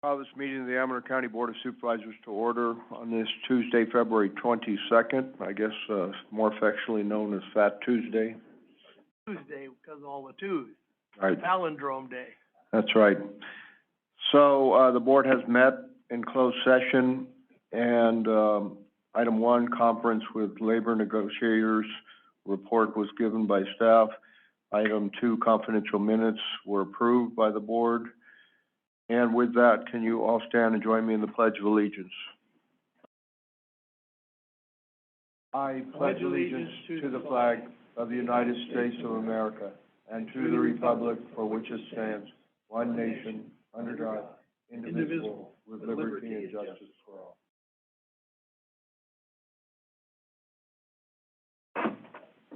Call this meeting of the Amador County Board of Supervisors to order on this Tuesday, February 22nd, I guess more affectionately known as Fat Tuesday. Tuesday, because of all the twos. Right. Palindrome day. That's right. So the board has met in closed session, and item one, conference with labor negotiators, report was given by staff. Item two, confidential minutes were approved by the board. And with that, can you all stand and join me in the Pledge of Allegiance? I pledge allegiance to the flag of the United States of America and to the republic for which it stands, one nation, under God, indivisible, with liberty and justice for all.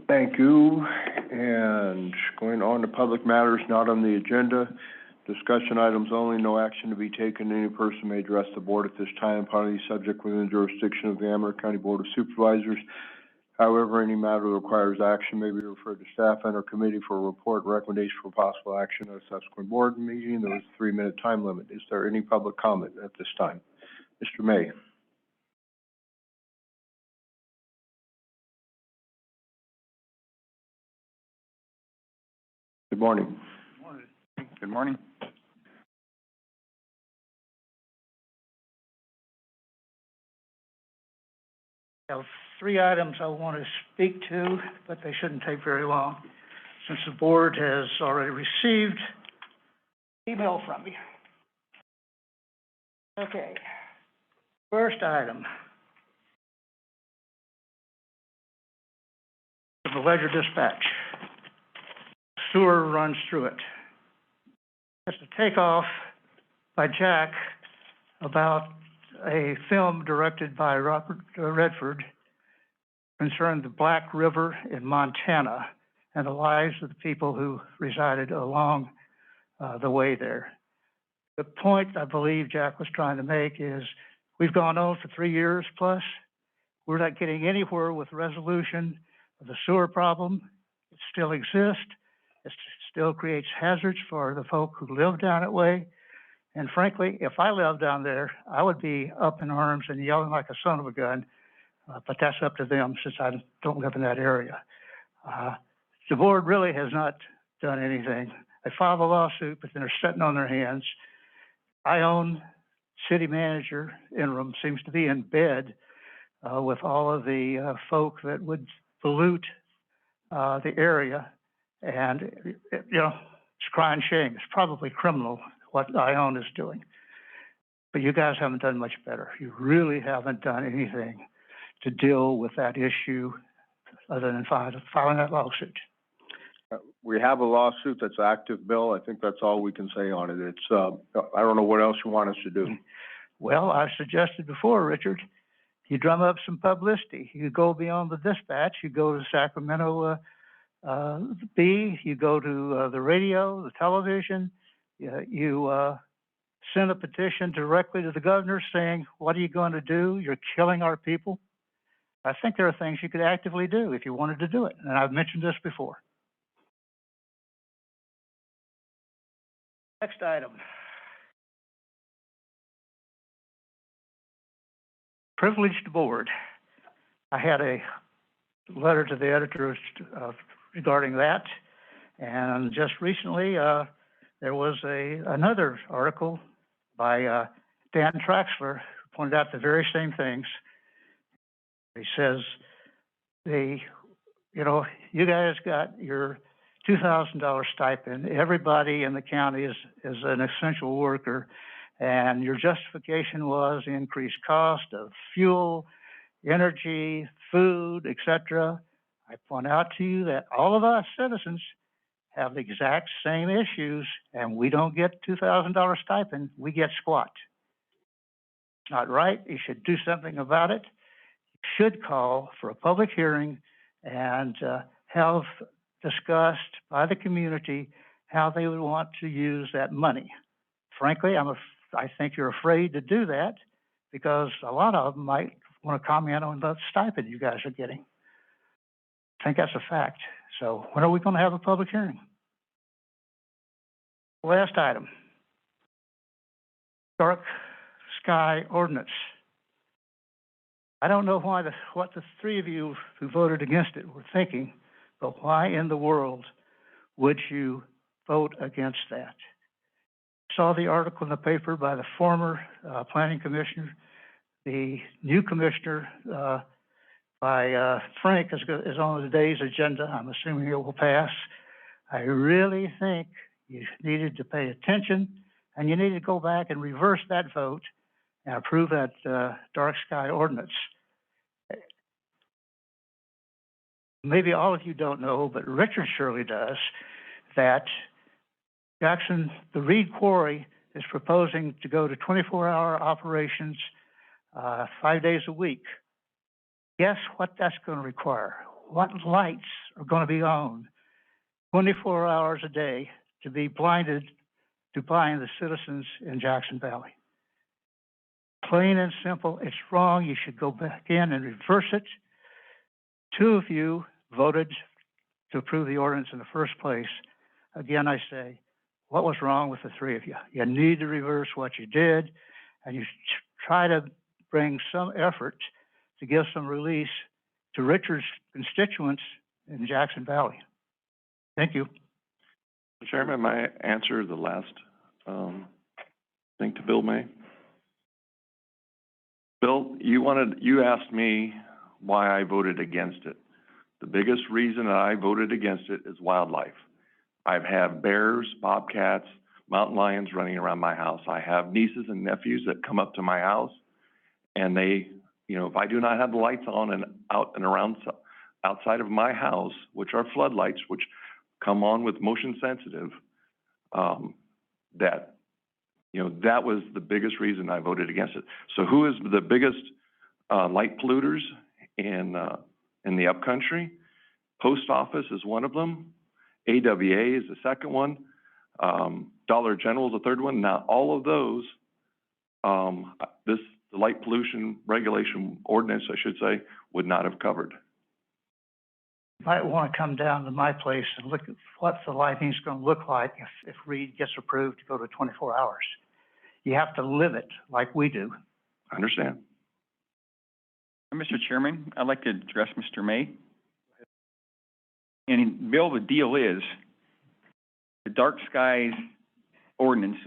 Thank you. And going on to public matters not on the agenda. Discussion items only, no action to be taken. Any person may address the board at this time upon any subject within the jurisdiction of the Amador County Board of Supervisors. However, any matter that requires action may be referred to staff and or committee for a report, recommendation for possible action at a subsequent board meeting. There is a 3-minute time limit. Is there any public comment at this time? Mr. May. Good morning. Good morning. I have 3 items I want to speak to, but they shouldn't take very long, since the board has already received email from me. Okay. First item. The Ledger Dispatch. Sewer runs through it. It's a takeoff by Jack about a film directed by Robert Redford concerning the Black River in Montana and the lives of the people who resided along the way there. The point I believe Jack was trying to make is we've gone on for 3 years plus. We're not getting anywhere with resolution of the sewer problem. It still exists. It still creates hazards for the folk who live down that way. And frankly, if I lived down there, I would be up in arms and yelling like a son of a gun, but that's up to them since I don't live in that area. The board really has not done anything. They filed a lawsuit, but then they're sitting on their hands. I own city manager interim seems to be in bed with all of the folk that would pollute the area. And, you know, it's crying shame. It's probably criminal what ION is doing. But you guys haven't done much better. You really haven't done anything to deal with that issue other than filing that lawsuit. We have a lawsuit that's active, Bill. I think that's all we can say on it. It's, I don't know what else you want us to do. Well, I suggested before, Richard, you drum up some publicity. You go beyond the dispatch. You go to Sacramento Bee. You go to the radio, the television. You send a petition directly to the governor saying, what are you going to do? You're killing our people. I think there are things you could actively do if you wanted to do it. And I've mentioned this before. Next item. Privileged board. I had a letter to the editors regarding that. And just recently, there was another article by Dan Traxler who pointed out the very same things. He says, you guys got your $2,000 stipend. Everybody in the county is an essential worker, and your justification was the increased cost of fuel, energy, food, etc. I point out to you that all of us citizens have the exact same issues, and we don't get $2,000 stipend, we get squat. It's not right. You should do something about it. You should call for a public hearing and have discussed by the community how they would want to use that money. Frankly, I think you're afraid to do that because a lot of them might want to comment on the stipend you guys are getting. I think that's a fact. So when are we going to have a public hearing? Last item. Dark sky ordinance. I don't know what the three of you who voted against it were thinking, but why in the world would you vote against that? Saw the article in the paper by the former planning commissioner. The new commissioner by Frank is on today's agenda. I'm assuming it will pass. I really think you needed to pay attention, and you need to go back and reverse that vote and approve that dark sky ordinance. Maybe all of you don't know, but Richard surely does, that Jackson, the Reed Quarry, is proposing to go to 24-hour operations 5 days a week. Guess what that's going to require? What lights are going to be on 24 hours a day to be blinded to blind the citizens in Jackson Valley? Plain and simple, it's wrong. You should go back in and reverse it. Two of you voted to approve the ordinance in the first place. Again, I say, what was wrong with the three of you? You need to reverse what you did, and you try to bring some effort to give some release to Richard's constituents in Jackson Valley. Thank you. Chairman, may I answer the last thing to Bill May? Bill, you asked me why I voted against it. The biggest reason that I voted against it is wildlife. I've had bears, bobcats, mountain lions running around my house. I have nieces and nephews that come up to my house, and they, if I do not have the lights on and out and around outside of my house, which are floodlights, which come on with motion sensitive, that was the biggest reason I voted against it. So who is the biggest light polluters in the upcountry? Post office is one of them. AWA is the second one. Dollar General is the third one. Now, all of those, the light pollution regulation ordinance, I should say, would not have covered. You might want to come down to my place and look at what the lighting's going to look like if Reed gets approved to go to 24 hours. You have to live it like we do. I understand. Mr. Chairman, I'd like to address Mr. May. And Bill, the deal is, the dark skies ordinance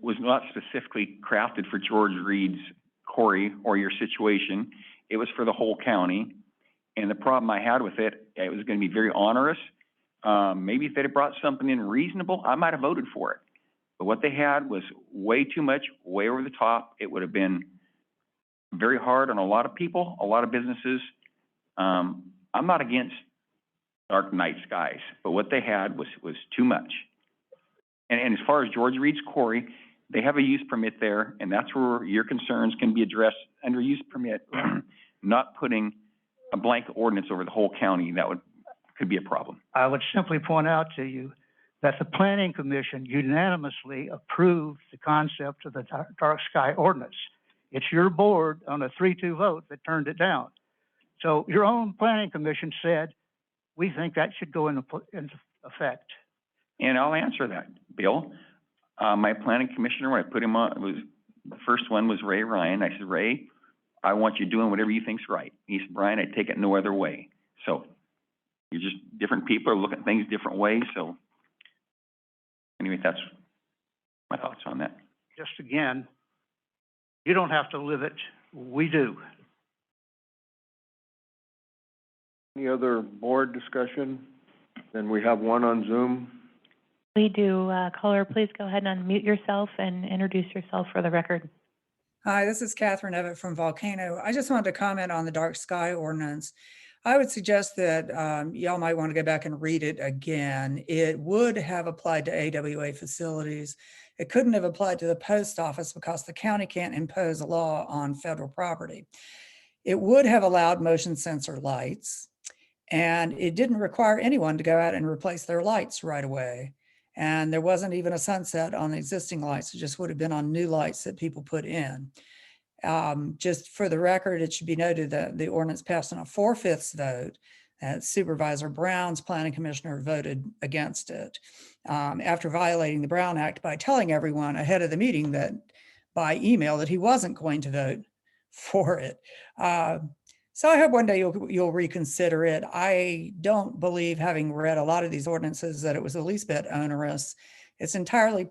was not specifically crafted for George Reed's quarry or your situation. It was for the whole county. And the problem I had with it, it was going to be very onerous. Maybe if they had brought something in reasonable, I might have voted for it. But what they had was way too much, way over the top. It would have been very hard on a lot of people, a lot of businesses. I'm not against dark night skies, but what they had was too much. And as far as George Reed's quarry, they have a use permit there, and that's where your concerns can be addressed under use permit, not putting a blanket ordinance over the whole county. That could be a problem. I would simply point out to you that the Planning Commission unanimously approved the concept of the dark sky ordinance. It's your board on a 3-2 vote that turned it down. So your own Planning Commission said, we think that should go into effect. And I'll answer that, Bill. My planning commissioner, when I put him on, the first one was Ray Ryan. I said, Ray, I want you doing whatever you think's right. He said, Brian, I take it no other way. So you're just different people are looking at things different ways. So anyway, that's my thoughts on that. Just again, you don't have to live it. We do. Any other board discussion? Then we have one on Zoom. We do. Caller, please go ahead and unmute yourself and introduce yourself for the record. Hi, this is Catherine Evett from Volcano. I just wanted to comment on the dark sky ordinance. I would suggest that y'all might want to go back and read it again. It would have applied to AWA facilities. It couldn't have applied to the post office because the county can't impose a law on federal property. It would have allowed motion sensor lights, and it didn't require anyone to go out and replace their lights right away. And there wasn't even a sunset on the existing lights. It just would have been on new lights that people put in. Just for the record, it should be noted that the ordinance passed on a 4/5 vote. Supervisor Brown's planning commissioner voted against it after violating the Brown Act by telling everyone ahead of the meeting that by email that he wasn't going to vote for it. So I hope one day you'll reconsider it. I don't believe, having read a lot of these ordinances, that it was the least bit onerous. It's entirely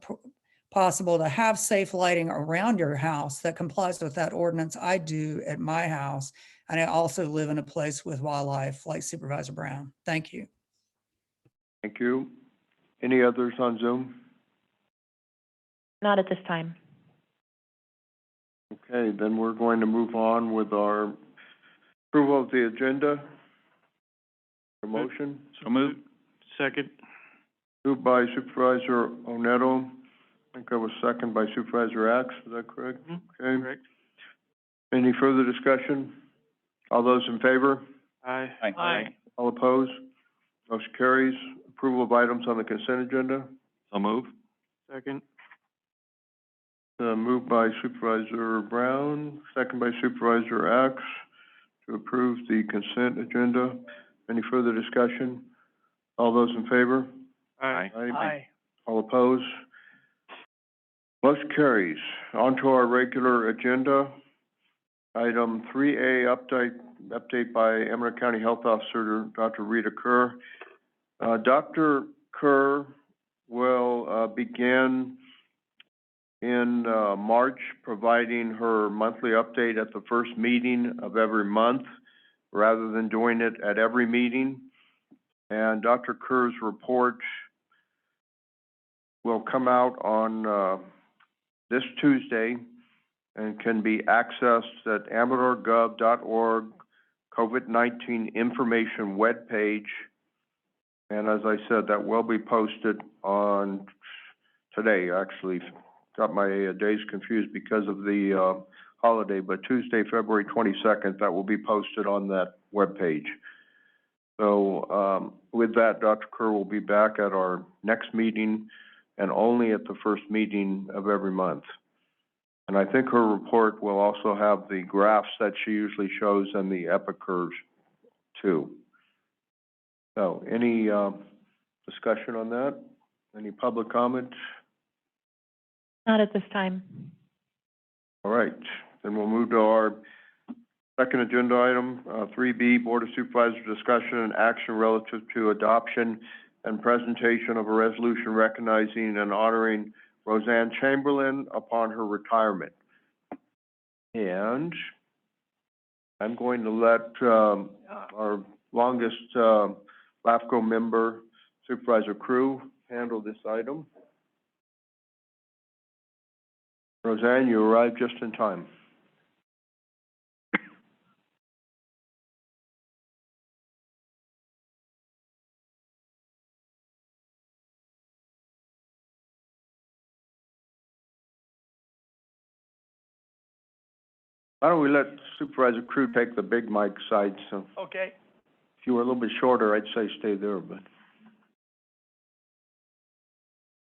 possible to have safe lighting around your house that complies with that ordinance. I do at my house, and I also live in a place with wildlife like Supervisor Brown. Thank you. Thank you. Any others on Zoom? Not at this time. Okay, then we're going to move on with our approval of the agenda. A motion? So moved. Second. Moved by Supervisor Oneto. I think that was second by Supervisor Axe. Is that correct? Okay. Correct. Any further discussion? All those in favor? Aye. Aye. All opposed? Motion carries. Approval of items on the consent agenda. So move. Second. Moved by Supervisor Brown, second by Supervisor Axe, to approve the consent agenda. Any further discussion? All those in favor? Aye. Aye. All opposed? Motion carries. On to our regular agenda. Item 3A, update by Amador County Health Officer Dr. Rita Kerr. Dr. Kerr will begin in March, providing her monthly update at the first meeting of every month, rather than doing it at every meeting. And Dr. Kerr's report will come out on this Tuesday and can be accessed at amadorgov.org COVID-19 information webpage. And as I said, that will be posted on today, actually. Got my days confused because of the holiday, but Tuesday, February 22nd, that will be posted on that webpage. So with that, Dr. Kerr will be back at our next meeting and only at the first meeting of every month. And I think her report will also have the graphs that she usually shows and the epic curves too. So any discussion on that? Any public comment? Not at this time. All right, then we'll move to our second agenda item, 3B, Board of Supervisors discussion and action relative to adoption and presentation of a resolution recognizing and honoring Roseanne Chamberlain upon her retirement. And I'm going to let our longest LAFCO member, Supervisor Crew, handle this item. Roseanne, you arrived just in time. Why don't we let Supervisor Crew take the big mic side, so Okay. if you were a little bit shorter, I'd say stay there, but.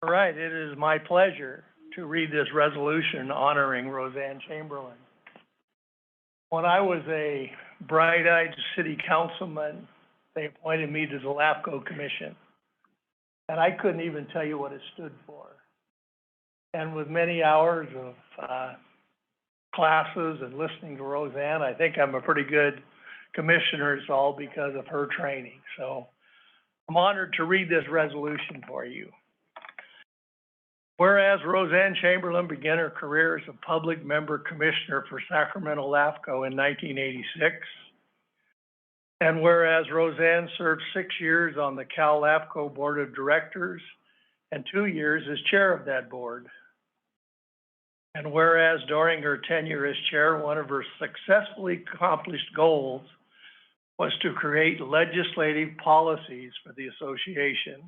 All right, it is my pleasure to read this resolution honoring Roseanne Chamberlain. When I was a bright-eyed city councilman, they appointed me to the LAFCO Commission, and I couldn't even tell you what it stood for. And with many hours of classes and listening to Roseanne, I think I'm a pretty good commissioner. It's all because of her training. So I'm honored to read this resolution for you. Whereas Roseanne Chamberlain began her career as a public member commissioner for Sacramento LAFCO in 1986, and whereas Roseanne served 6 years on the Cal LAFCO Board of Directors and 2 years as chair of that board, and whereas during her tenure as chair, one of her successfully accomplished goals was to create legislative policies for the association.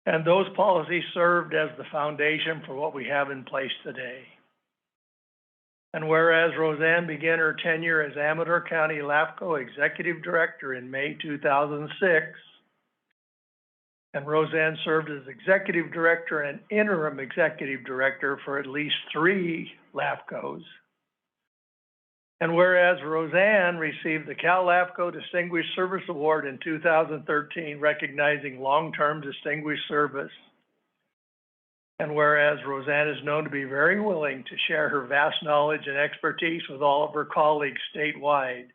And those policies served as the foundation for what we have in place today. And whereas Roseanne began her tenure as Amador County LAFCO Executive Director in May 2006, and Roseanne served as Executive Director and Interim Executive Director for at least 3 LAFCOs. And whereas Roseanne received the Cal LAFCO Distinguished Service Award in 2013, recognizing long-term distinguished service. And whereas Roseanne is known to be very willing to share her vast knowledge and expertise with all of her colleagues statewide,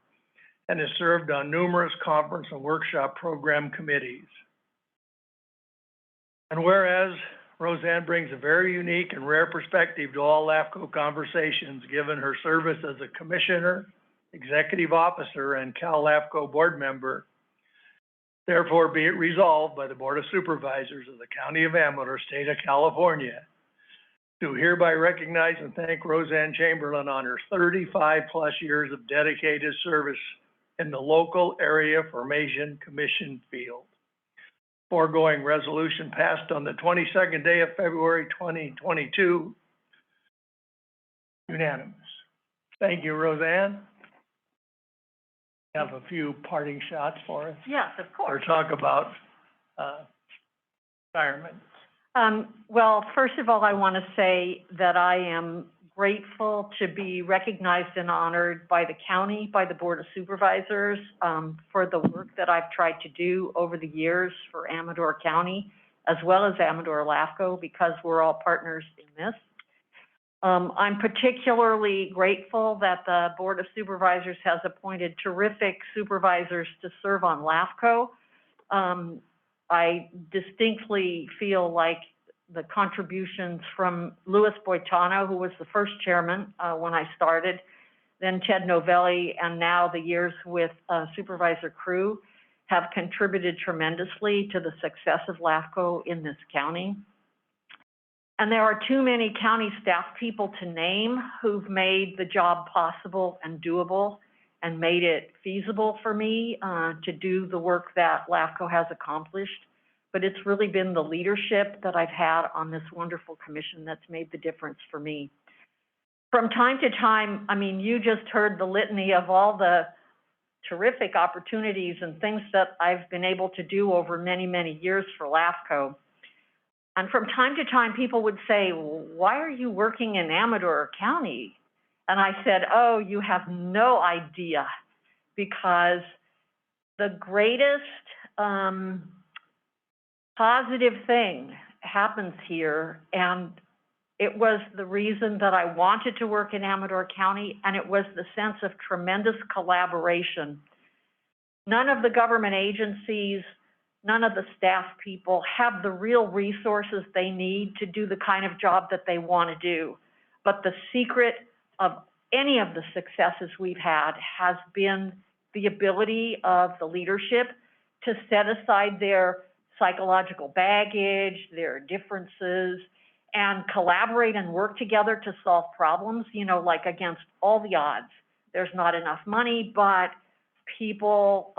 and has served on numerous conference and workshop program committees. And whereas Roseanne brings a very unique and rare perspective to all LAFCO conversations, given her service as a commissioner, executive officer, and Cal LAFCO board member. Therefore, be it resolved by the Board of Supervisors of the County of Amador, State of California, to hereby recognize and thank Roseanne Chamberlain on her 35-plus years of dedicated service in the local area formation commission field. Foregoing resolution passed on the 22nd day of February 2022, unanimous. Thank you, Roseanne. Have a few parting shots for us, Yes, of or course. talk about retirement. Well, first of all, I want to say that I am grateful to be recognized and honored by the county, by the Board of Supervisors, for the work that I've tried to do over the years for Amador County, as well as Amador LAFCO, because we're all partners in this. I'm particularly grateful that the Board of Supervisors has appointed terrific supervisors to serve on LAFCO. I distinctly feel like the contributions from Louis Boitano, who was the first chairman when I started, then Ted Novelli, and now the years with Supervisor Crew have contributed tremendously to the success of LAFCO in this county. And there are too many county staff people to name who've made the job possible and doable and made it feasible for me to do the work that LAFCO has accomplished. But it's really been the leadership that I've had on this wonderful commission that's made the difference for me. From time to time, I mean, you just heard the litany of all the terrific opportunities and things that I've been able to do over many, many years for LAFCO. And from time to time, people would say, why are you working in Amador County? And I said, oh, you have no idea, because the greatest positive thing happens here, and it was the reason that I wanted to work in Amador County, and it was the sense of tremendous collaboration. None of the government agencies, none of the staff people have the real resources they need to do the kind of job that they want to do. But the secret of any of the successes we've had has been the ability of the leadership to set aside their psychological baggage, their differences, and collaborate and work together to solve problems, you know, like against all the odds. There's not enough money, but people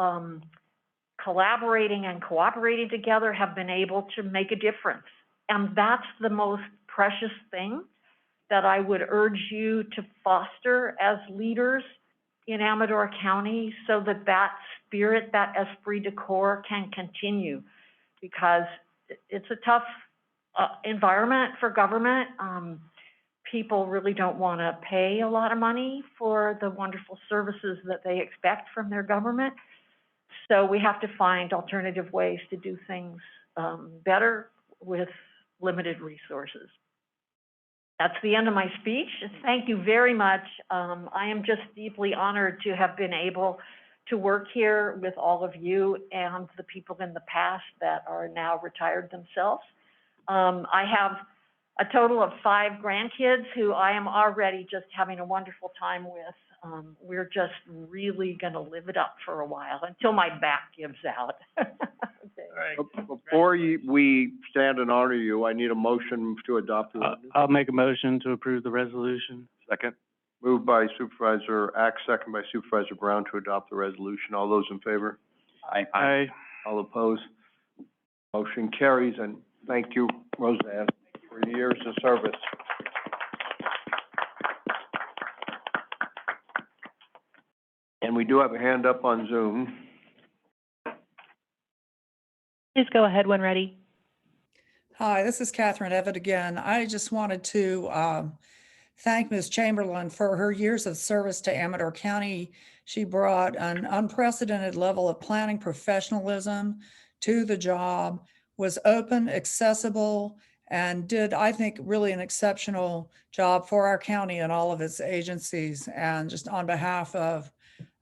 collaborating and cooperating together have been able to make a difference. And that's the most precious thing that I would urge you to foster as leaders in Amador County, so that that spirit, that esprit de corps can continue, because it's a tough environment for government. People really don't want to pay a lot of money for the wonderful services that they expect from their government. So we have to find alternative ways to do things better with limited resources. That's the end of my speech. Thank you very much. I am just deeply honored to have been able to work here with all of you and the people in the past that are now retired themselves. I have a total of 5 grandkids who I am already just having a wonderful time with. We're just really going to live it up for a while until my back gives out. Okay. All right. Before we stand and honor you, I need a motion to adopt the ordinance. I'll make a motion to approve the resolution. Second? Moved by Supervisor Axe, second by Supervisor Brown to adopt the resolution. All those in favor? Aye. All opposed? Motion carries, and thank you, Roseanne, for your years of service. And we do have a hand up on Zoom. Please go ahead when ready. Hi, this is Catherine Evatt again. I just wanted to thank Ms. Chamberlain for her years of service to Amador County. She brought an unprecedented level of planning professionalism to the job, was open, accessible, and did, I think, really an exceptional job for our county and all of its agencies. And just on behalf of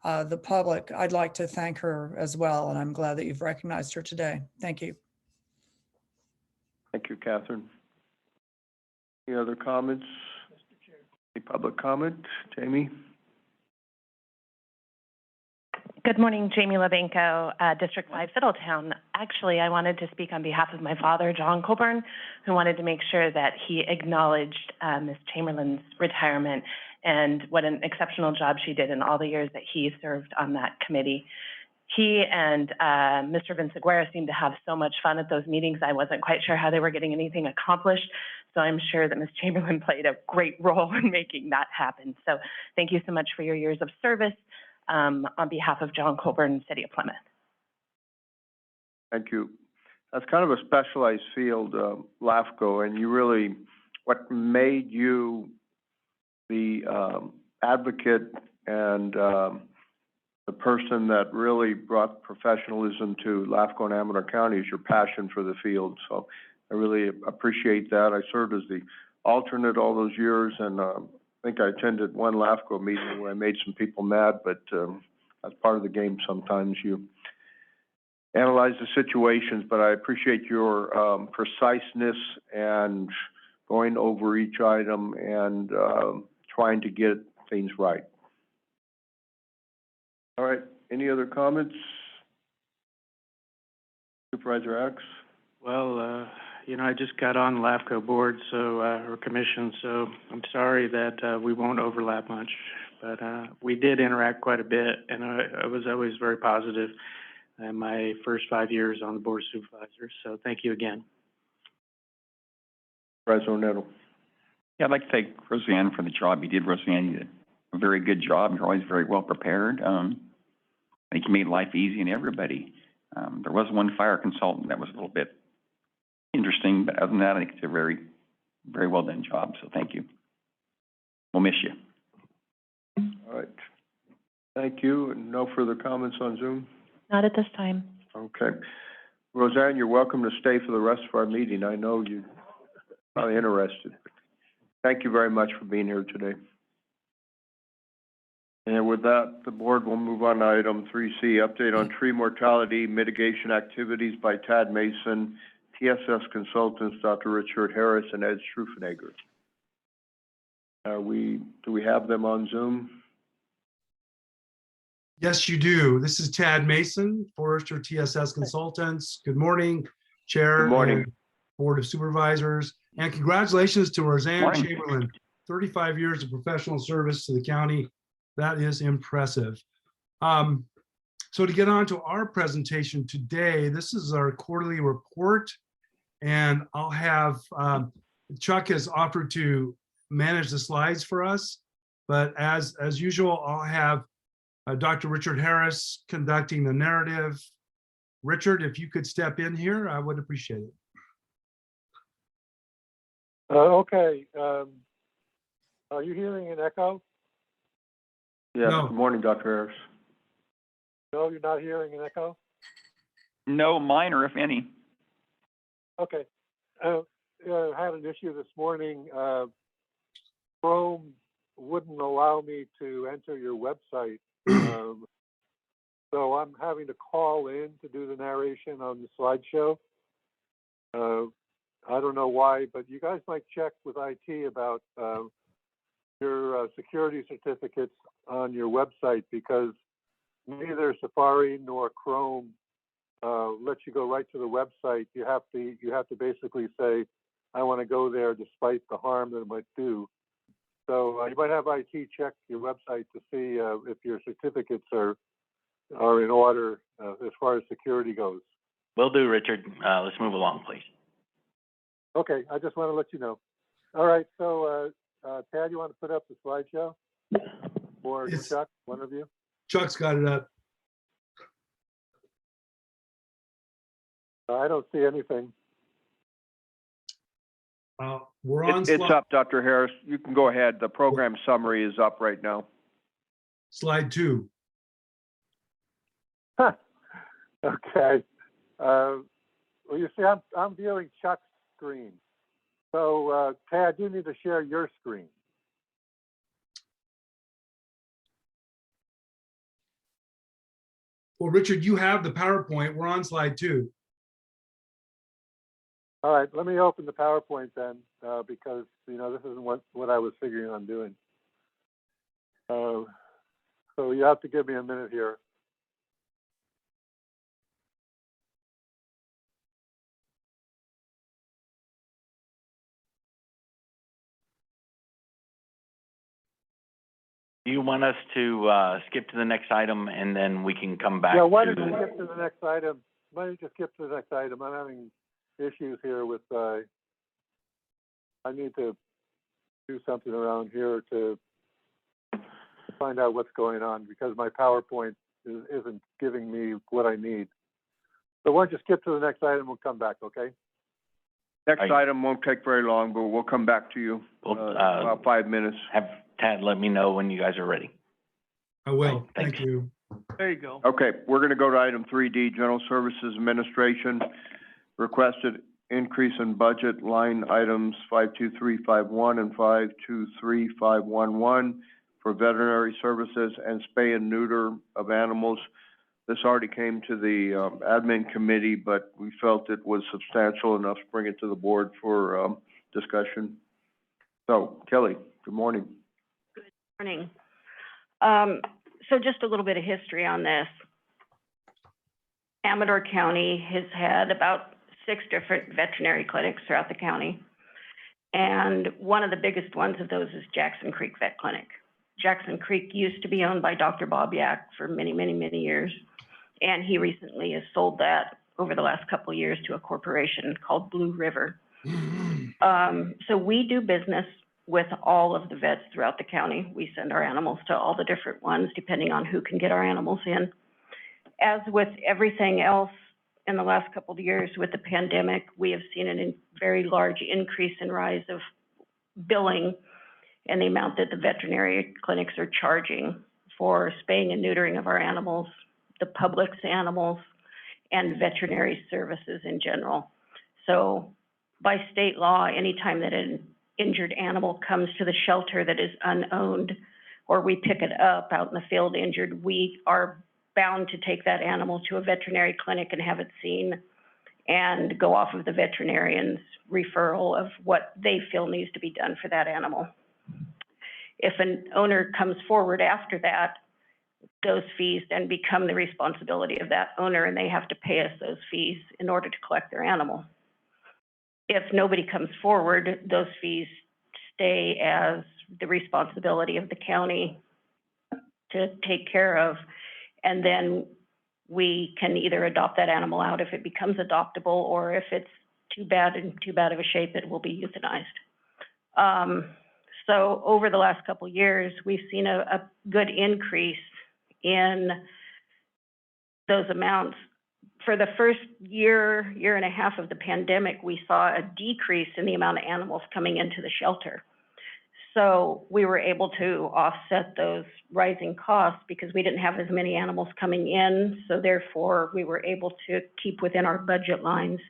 the public, I'd like to thank her as well, and I'm glad that you've recognized her today. Thank you. Thank you, Catherine. Any other comments? Any public comment? Jamie? Good morning, Jamie Lebenko, District 5, Fiddletown. Actually, I wanted to speak on behalf of my father, John Colburn, who wanted to make sure that he acknowledged Ms. Chamberlain's retirement and what an exceptional job she did in all the years that he served on that committee. He and Mr. Vinciguerra seemed to have so much fun at those meetings. I wasn't quite sure how they were getting anything accomplished. So I'm sure that Ms. Chamberlain played a great role in making that happen. So thank you so much for your years of service on behalf of John Colburn, City of Plymouth. Thank you. That's kind of a specialized field, LAFCO, and you really, what made you the advocate and the person that really brought professionalism to LAFCO and Amador County is your passion for the field. So I really appreciate that. I served as the alternate all those years, and I think I attended one LAFCO meeting where I made some people mad, but that's part of the game. Sometimes you analyze the situations, but I appreciate your preciseness and going over each item and trying to get things right. All right, any other comments? Supervisor Axe? Well, you know, I just got on LAFCO board, so, or commission, so I'm sorry that we won't overlap much. But we did interact quite a bit, and I was always very positive in my first 5 years on the Board of Supervisors. So thank you again. Supervisor Nettle? Yeah, I'd like to thank Roseanne for the job you did. Roseanne, you did a very good job. You're always very well prepared. I think you made life easy on everybody. There was one fire consultant that was a little bit interesting, but other than that, I think it's a very, very well done job. So thank you. We'll miss you. All right. Thank you. And no further comments on Zoom? Not at this time. Okay. Roseanne, you're welcome to stay for the rest of our meeting. I know you're probably interested. Thank you very much for being here today. And with that, the board will move on to item 3C, update on tree mortality mitigation activities by Tad Mason, TSS consultants, Dr. Richard Harris, and Ed Strufenegger. Do we have them on Zoom? Yes, you do. This is Tad Mason, Forester TSS Consultants. Good morning, Chair. Good morning. And Board of Supervisors. And congratulations to Roseanne Chamberlain, 35 years of professional service to the county. That is impressive. So to get on to our presentation today, this is our quarterly report, and I'll have, Chuck has offered to manage the slides for us, but as usual, I'll have Dr. Richard Harris conducting the narrative. Richard, if you could step in here, I would appreciate it. Okay. Are you hearing an echo? Yes. No. Good morning, Dr. Harris. No, you're not hearing an echo? No, minor, if any. Okay. I had an issue this morning. Chrome wouldn't allow me to enter your website. So I'm having to call in to do the narration on the slideshow. I don't know why, but you guys might check with IT about your security certificates on your website, because neither Safari nor Chrome lets you go right to the website. You have to basically say, I want to go there despite the harm that it might do. So you might have IT check your website to see if your certificates are in order as far as security goes. Will do, Richard. Let's move along, please. Okay, I just want to let you know. All right, so Tad, you want to put up the slideshow? Or It's- Chuck, one of you? Chuck's got it up. I don't see anything. We're on It's up, Dr. Harris. You can go ahead. The program summary is up right now. slide 2. Okay. Well, you see, I'm viewing Chuck's screen. So, Tad, you need to share your screen. Well, Richard, you have the PowerPoint. We're on slide 2. All right, let me open the PowerPoint then, because, you know, this isn't what I was figuring on doing. So you have to give me a minute here. Do you want us to skip to the next item and then we can come back Yeah, to? why don't you skip to the next item? Why don't you just skip to the next item? I'm having issues here with, I need to do something around here to find out what's going on because my PowerPoint isn't giving me what I need. So why don't you skip to the next item, we'll come back, okay? Next item won't take very long, but we'll come back to you, about 5 minutes. Have Tad let me know when you guys are ready. I will. Thanks. Thank you. There you go. Okay, we're gonna go to item 3D, General Services Administration. Requested increase in budget line items 52351 and 523,511 for veterinary services and spay and neuter of animals. This already came to the admin committee, but we felt it was substantial enough to bring it to the board for discussion. So, Kelly, good morning. Morning. So just a little bit of history on this. Amador County has had about 6 different veterinary clinics throughout the county. And one of the biggest ones of those is Jackson Creek Vet Clinic. Jackson Creek used to be owned by Dr. Bob Yak for many, many, many years. And he recently has sold that over the last couple of years to a corporation called Blue River. So we do business with all of the vets throughout the county. We send our animals to all the different ones, depending on who can get our animals in. As with everything else in the last couple of years with the pandemic, we have seen a very large increase in rise of billing and the amount that the veterinary clinics are charging for spaying and neutering of our animals, the public's animals, and veterinary services in general. So by state law, anytime that an injured animal comes to the shelter that is unowned, or we pick it up out in the field injured, we are bound to take that animal to a veterinary clinic and have it seen and go off of the veterinarian's referral of what they feel needs to be done for that animal. If an owner comes forward after that, those fees then become the responsibility of that owner and they have to pay us those fees in order to collect their animal. If nobody comes forward, those fees stay as the responsibility of the county to take care of. And then we can either adopt that animal out if it becomes adoptable, or if it's too bad of a shape, it will be euthanized. So over the last couple of years, we've seen a good increase in those amounts. For the first year and a half of the pandemic, we saw a decrease in the amount of animals coming into the shelter. So we were able to offset those rising costs because we didn't have as many animals coming in. So therefore, we were able to keep within our budget lines.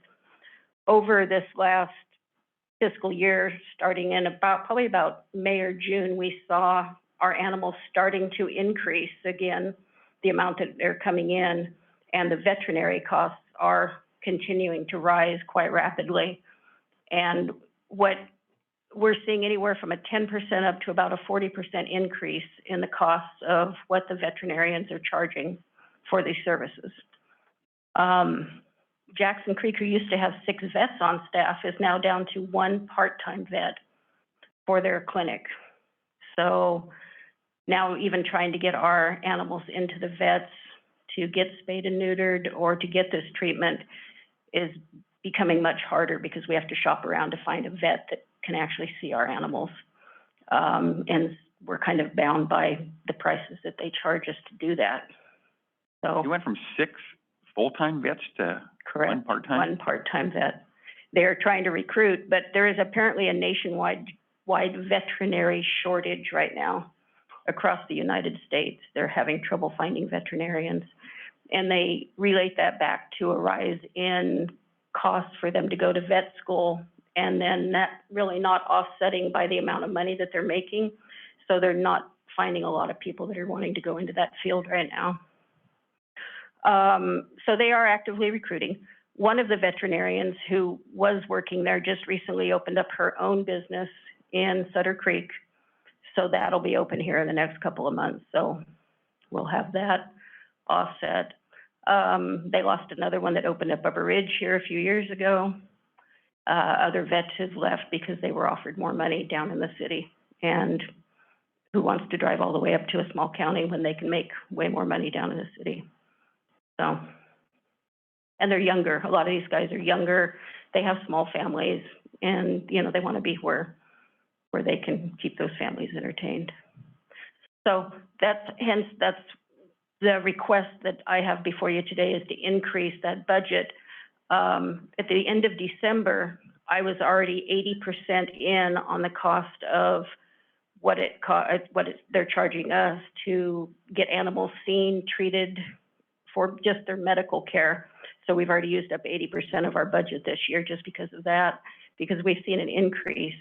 Over this last fiscal year, starting in probably about May or June, we saw our animals starting to increase again, the amount that they're coming in, and the veterinary costs are continuing to rise quite rapidly. And what we're seeing anywhere from a 10% up to about a 40% increase in the costs of what the veterinarians are charging for these services. Jackson Creek, who used to have 6 vets on staff, is now down to 1 part-time vet for their clinic. So now even trying to get our animals into the vets to get spayed and neutered or to get this treatment is becoming much harder because we have to shop around to find a vet that can actually see our animals. And we're kind of bound by the prices that they charge us to do that. So. You went from 6 full-time vets to Correct. one part-time? One part-time vet. They're trying to recruit, but there is apparently a nationwide veterinary shortage right now across the United States. They're having trouble finding veterinarians. And they relate that back to a rise in costs for them to go to vet school, and then that really not offsetting by the amount of money that they're making. So they're not finding a lot of people that are wanting to go into that field right now. So they are actively recruiting. One of the veterinarians who was working there just recently opened up her own business in Sutter Creek. So that'll be open here in the next couple of months. So we'll have that offset. They lost another one that opened up Upper Ridge here a few years ago. Other vets have left because they were offered more money down in the city. And who wants to drive all the way up to a small county when they can make way more money down in the city? So, and they're younger. A lot of these guys are younger. They have small families, and you know they want to be where they can keep those families entertained. So that's the request that I have before you today, is to increase that budget. At the end of December, I was already 80% in on the cost of what they're charging us to get animals seen, treated for just their medical care. So we've already used up 80% of our budget this year just because of that, because we've seen an increase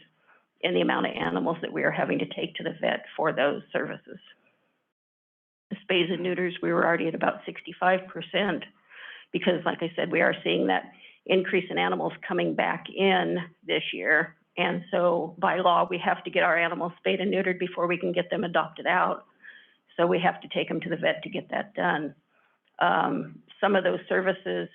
in the amount of animals that we are having to take to the vet for those services. The spays and neuters, we were already at about 65%, because like I said, we are seeing that increase in animals coming back in this year. And so by law, we have to get our animals spayed and neutered before we can get them adopted out. So we have to take them to the vet to get that done. Some of those services,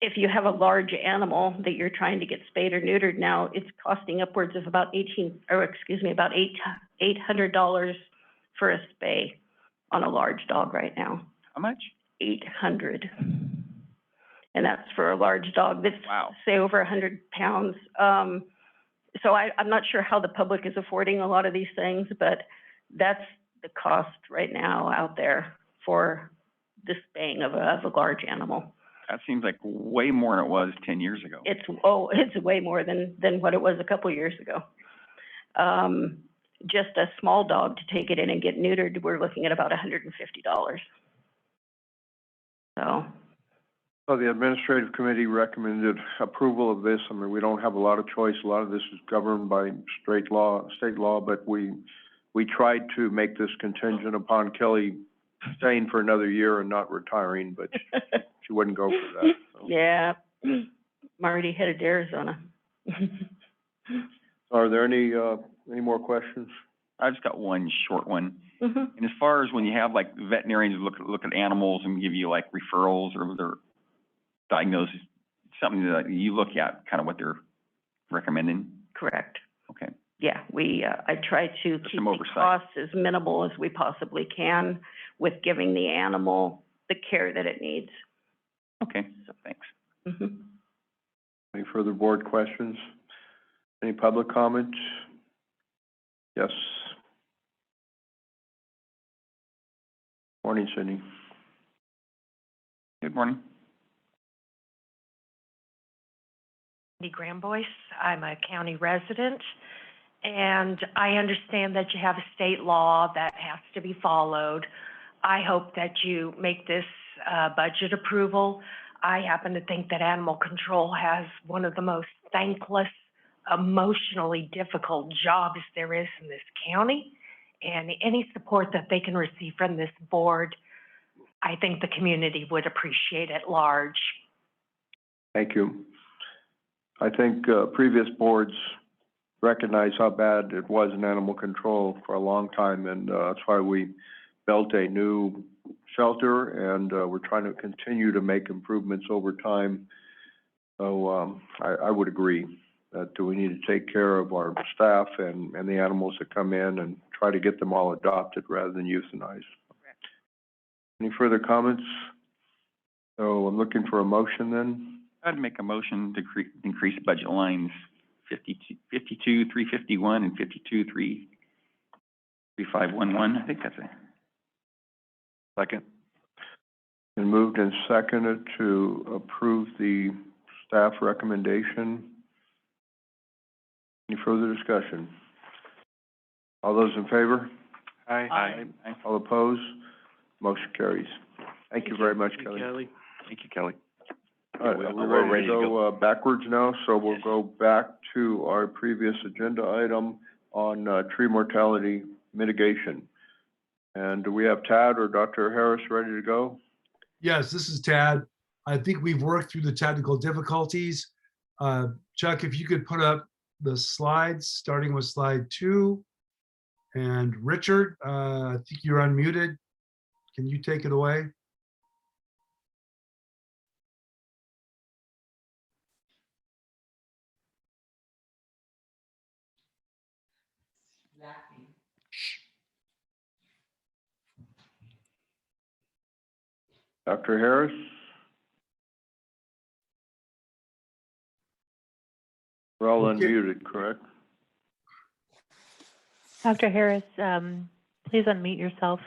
if you have a large animal that you're trying to get spayed or neutered now, it's costing upwards of about $800 for a spay on a large dog right now. How much? $800. And that's for a large dog that's, wow, say, over 100 pounds. So I'm not sure how the public is affording a lot of these things, but that's the cost right now out there for the spaying of a large animal. That seems like way more than it was 10 years ago. It's way more than what it was a couple years ago. Just a small dog to take it in and get neutered, we're looking at about $150. So the administrative committee recommended approval of this. I mean, we don't have a lot of choice. A lot of this is governed by state law, but we tried to make this contingent upon Kelly staying for another year and not retiring, but she wouldn't go for that. So. Yeah, Marty headed to Arizona. Are there any more questions? I've just got one short one. Mm-hmm. And as far as when you have like veterinarians look at animals and give you like referrals or their diagnosis, something that you look at, kind of what they're recommending? Correct. Okay. Yeah, I try to keep the costs as minimal as we possibly can with giving the animal the care that it needs. Okay, so thanks. Mm-hmm. Any further board questions? Any public comments? Yes. Morning, Cindy. Good morning. Cindy Gramboyce. I'm a county resident, and I understand that you have a state law that has to be followed. I hope that you make this budget approval. I happen to think that animal control has one of the most thankless, emotionally difficult jobs there is in this county, and any support that they can receive from this board, I think the community would appreciate at large. Thank you. I think previous boards recognized how bad it was in animal control for a long time, and that's why we built a new shelter, and we're trying to continue to make improvements over time. So I would agree that we need to take care of our staff and the animals that come in and try to get them all adopted rather than euthanized. Any further comments? So I'm looking for a motion then. I'd make a motion to increase budget lines 52,351 and 52,33511. I think that's it. Second. Been moved and seconded to approve the staff recommendation. Any further discussion? All those in favor? Aye. All opposed? Motion carries. Thank you very much, Thank you, Kelly. Kelly. Thank you, Kelly. All right, We're we're ready ready to to go backwards now, so we'll Yes. go back to our previous agenda item on tree mortality mitigation. And do we have Tad or Dr. Harris ready to go? Yes, this is Tad. I think we've worked through the technical difficulties. Chuck, if you could put up the slides, starting with slide 2. And Richard, I think you're unmuted. Can you take it away? Dr. Harris? We're all Okay. unmuted, correct? Dr. Harris, please unmute yourself.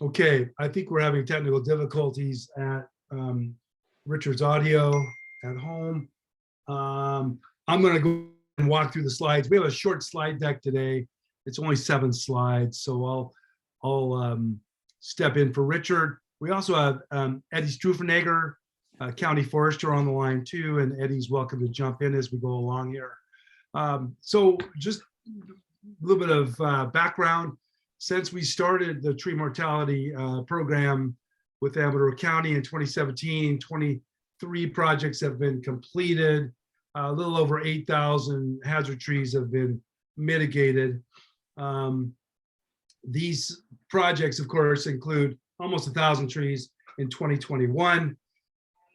Okay, I think we're having technical difficulties at Richard's audio at home. I'm going to go and walk through the slides. We have a short slide deck today. It's only 7 slides, so I'll step in for Richard. We also have Eddie Strufenegger, County Forester, on the line too, and Eddie's welcome to jump in as we go along here. So just a little bit of background. Since we started the tree mortality program with Amador County in 2017, 23 projects have been completed. A little over 8,000 hazard trees have been mitigated. These projects, of course, include almost 1,000 trees in 2021.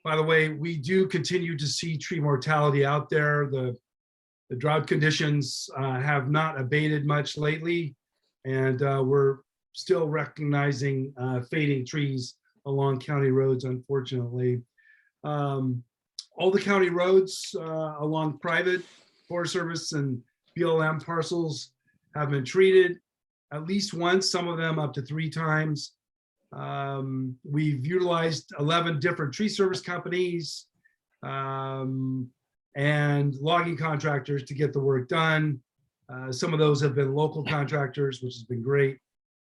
By the way, we do continue to see tree mortality out there. The drought conditions have not abated much lately, and we're still recognizing fading trees along county roads, unfortunately. All the county roads along private Forest Service and BLM parcels have been treated at least once, some of them up to 3 times. We've utilized 11 different tree service companies and logging contractors to get the work done. Some of those have been local contractors, which has been great.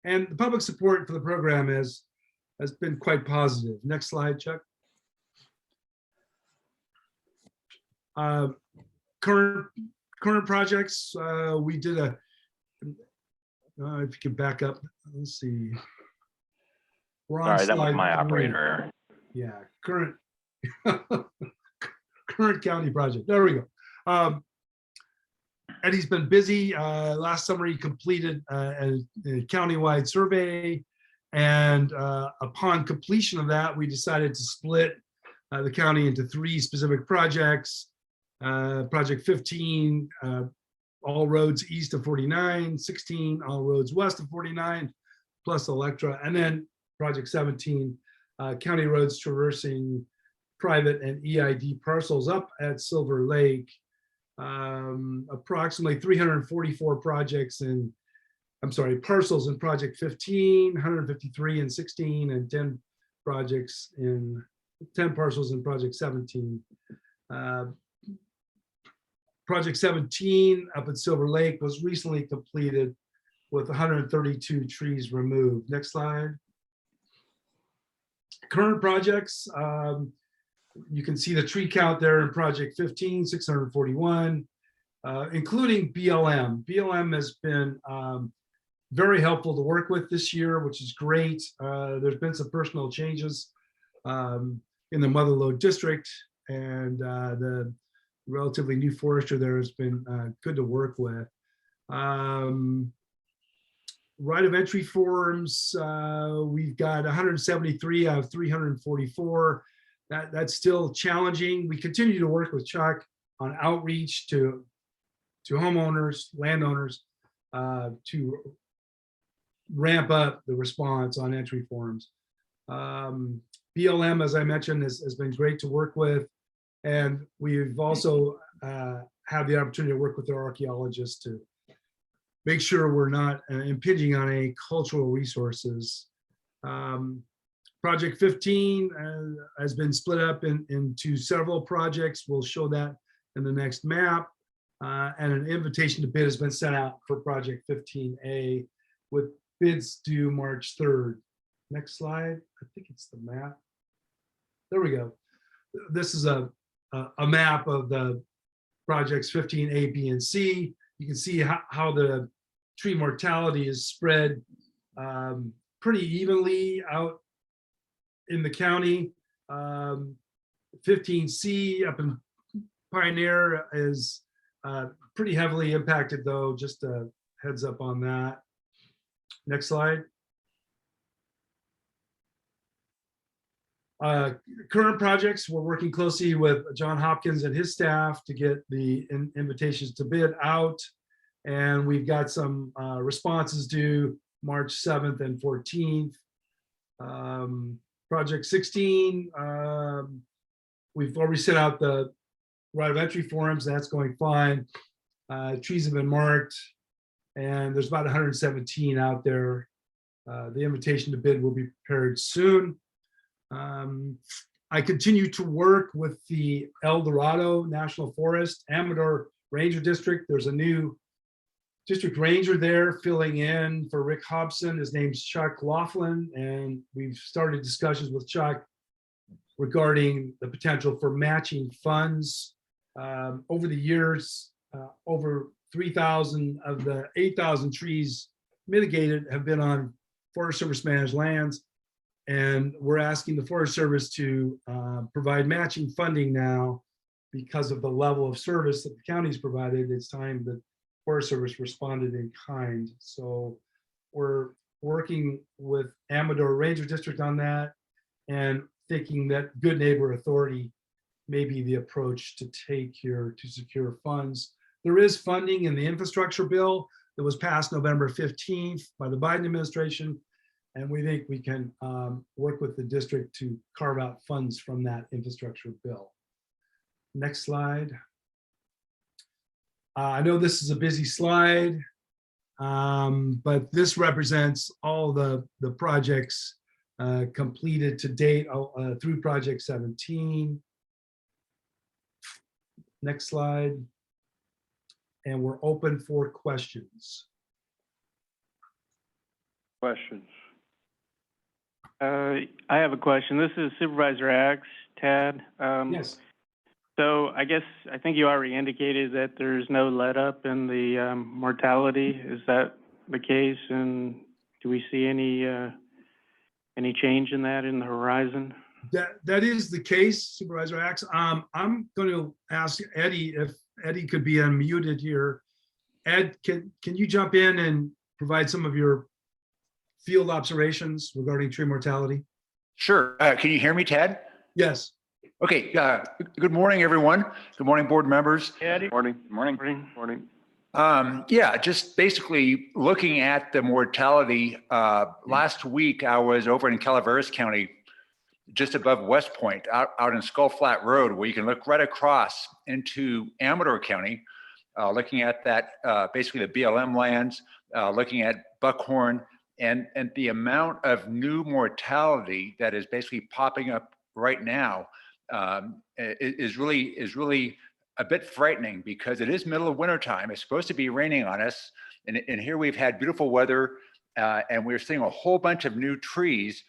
And the public support for the program has been quite positive. Next slide, Chuck. Current projects, we did a, if you can back up, let's see. We're on Sorry, that was slide my 3. operator. Yeah, current current county project. There we go. Eddie's been busy. Last summer, he completed a countywide survey, and upon completion of that, we decided to split the county into 3 specific projects. Project 15, all roads east of 49, 16, all roads west of 49, plus Electra, and then Project 17, county roads traversing private and EID parcels up at Silver Lake. Approximately 344 projects in, parcels in Project 15, 153 in 16, and 10 parcels in Project 17. Project 17 up at Silver Lake was recently completed with 132 trees removed. Next slide. Current projects, you can see the tree count there in Project 15, 641, including BLM. BLM has been very helpful to work with this year, which is great. There's been some personal changes in the Mother Lode district, and the relatively new forester there has been good to work with. Right of entry forms, we've got 173 out of 344. That's still challenging. We continue to work with Chuck on outreach to homeowners, landowners, to ramp up the response on entry forms. BLM, as I mentioned, has been great to work with. And we've also had the opportunity to work with our archaeologists to make sure we're not impinging on any cultural resources. Project 15 has been split up into several projects. We'll show that in the next map. And an invitation to bid has been sent out for Project 15A with bids due March 3rd. Next slide. I think it's the map. There we go. This is a map of the projects 15A, B, and C. You can see how the tree mortality is spread pretty evenly out in the county. 15C up in Pioneer is pretty heavily impacted though, just a heads up on that. Next slide. Current projects, we're working closely with John Hopkins and his staff to get the invitations to bid out. And we've got some responses due March 7th and 14th. Project 16, we've already sent out the right of entry forms. That's going fine. Trees have been marked and there's about 117 out there. The invitation to bid will be prepared soon. I continue to work with the El Dorado National Forest, Amador Ranger District. There's a new district ranger there filling in for Rick Hobson. His name's Chuck Laughlin, and we've started discussions with Chuck regarding the potential for matching funds. Over the years, over 3,000 of the 8,000 trees mitigated have been on Forest Service managed lands. And we're asking the Forest Service to provide matching funding now because of the level of service that the county's provided. It's time that Forest Service responded in kind. So we're working with Amador Ranger District on that and thinking that good neighbor authority may be the approach to take here to secure funds. There is funding in the infrastructure bill that was passed November 15th by the Biden administration. And we think we can work with the district to carve out funds from that infrastructure bill. Next slide. I know this is a busy slide, but this represents all the projects completed to date through Project 17. Next slide. And we're open for questions. Questions? I have a question. This is Supervisor Axe, Tad. Yes. So I think you already indicated that there's no let up in the mortality. Is that the case? And do we see any change in that in the horizon? That is the case, Supervisor Axe. I'm going to ask Eddie if Eddie could be unmuted here. Ed, can you jump in and provide some of your field observations regarding tree mortality? Sure. Can you hear me, Ted? Yes. Okay. Good morning, everyone. Good morning, board members. Eddie? Morning. Morning. Morning. Yeah, just basically looking at the mortality. Last week, I was over in Calaveras County, just above West Point, out in Skull Flat Road, where you can look right across into Amador County, looking at that, basically the BLM lands, looking at Buckhorn, and the amount of new mortality that is basically popping up right now is really a bit frightening, because it is middle of winter time. It's supposed to be raining on us, and here we've had beautiful weather, and we're seeing a whole bunch of new trees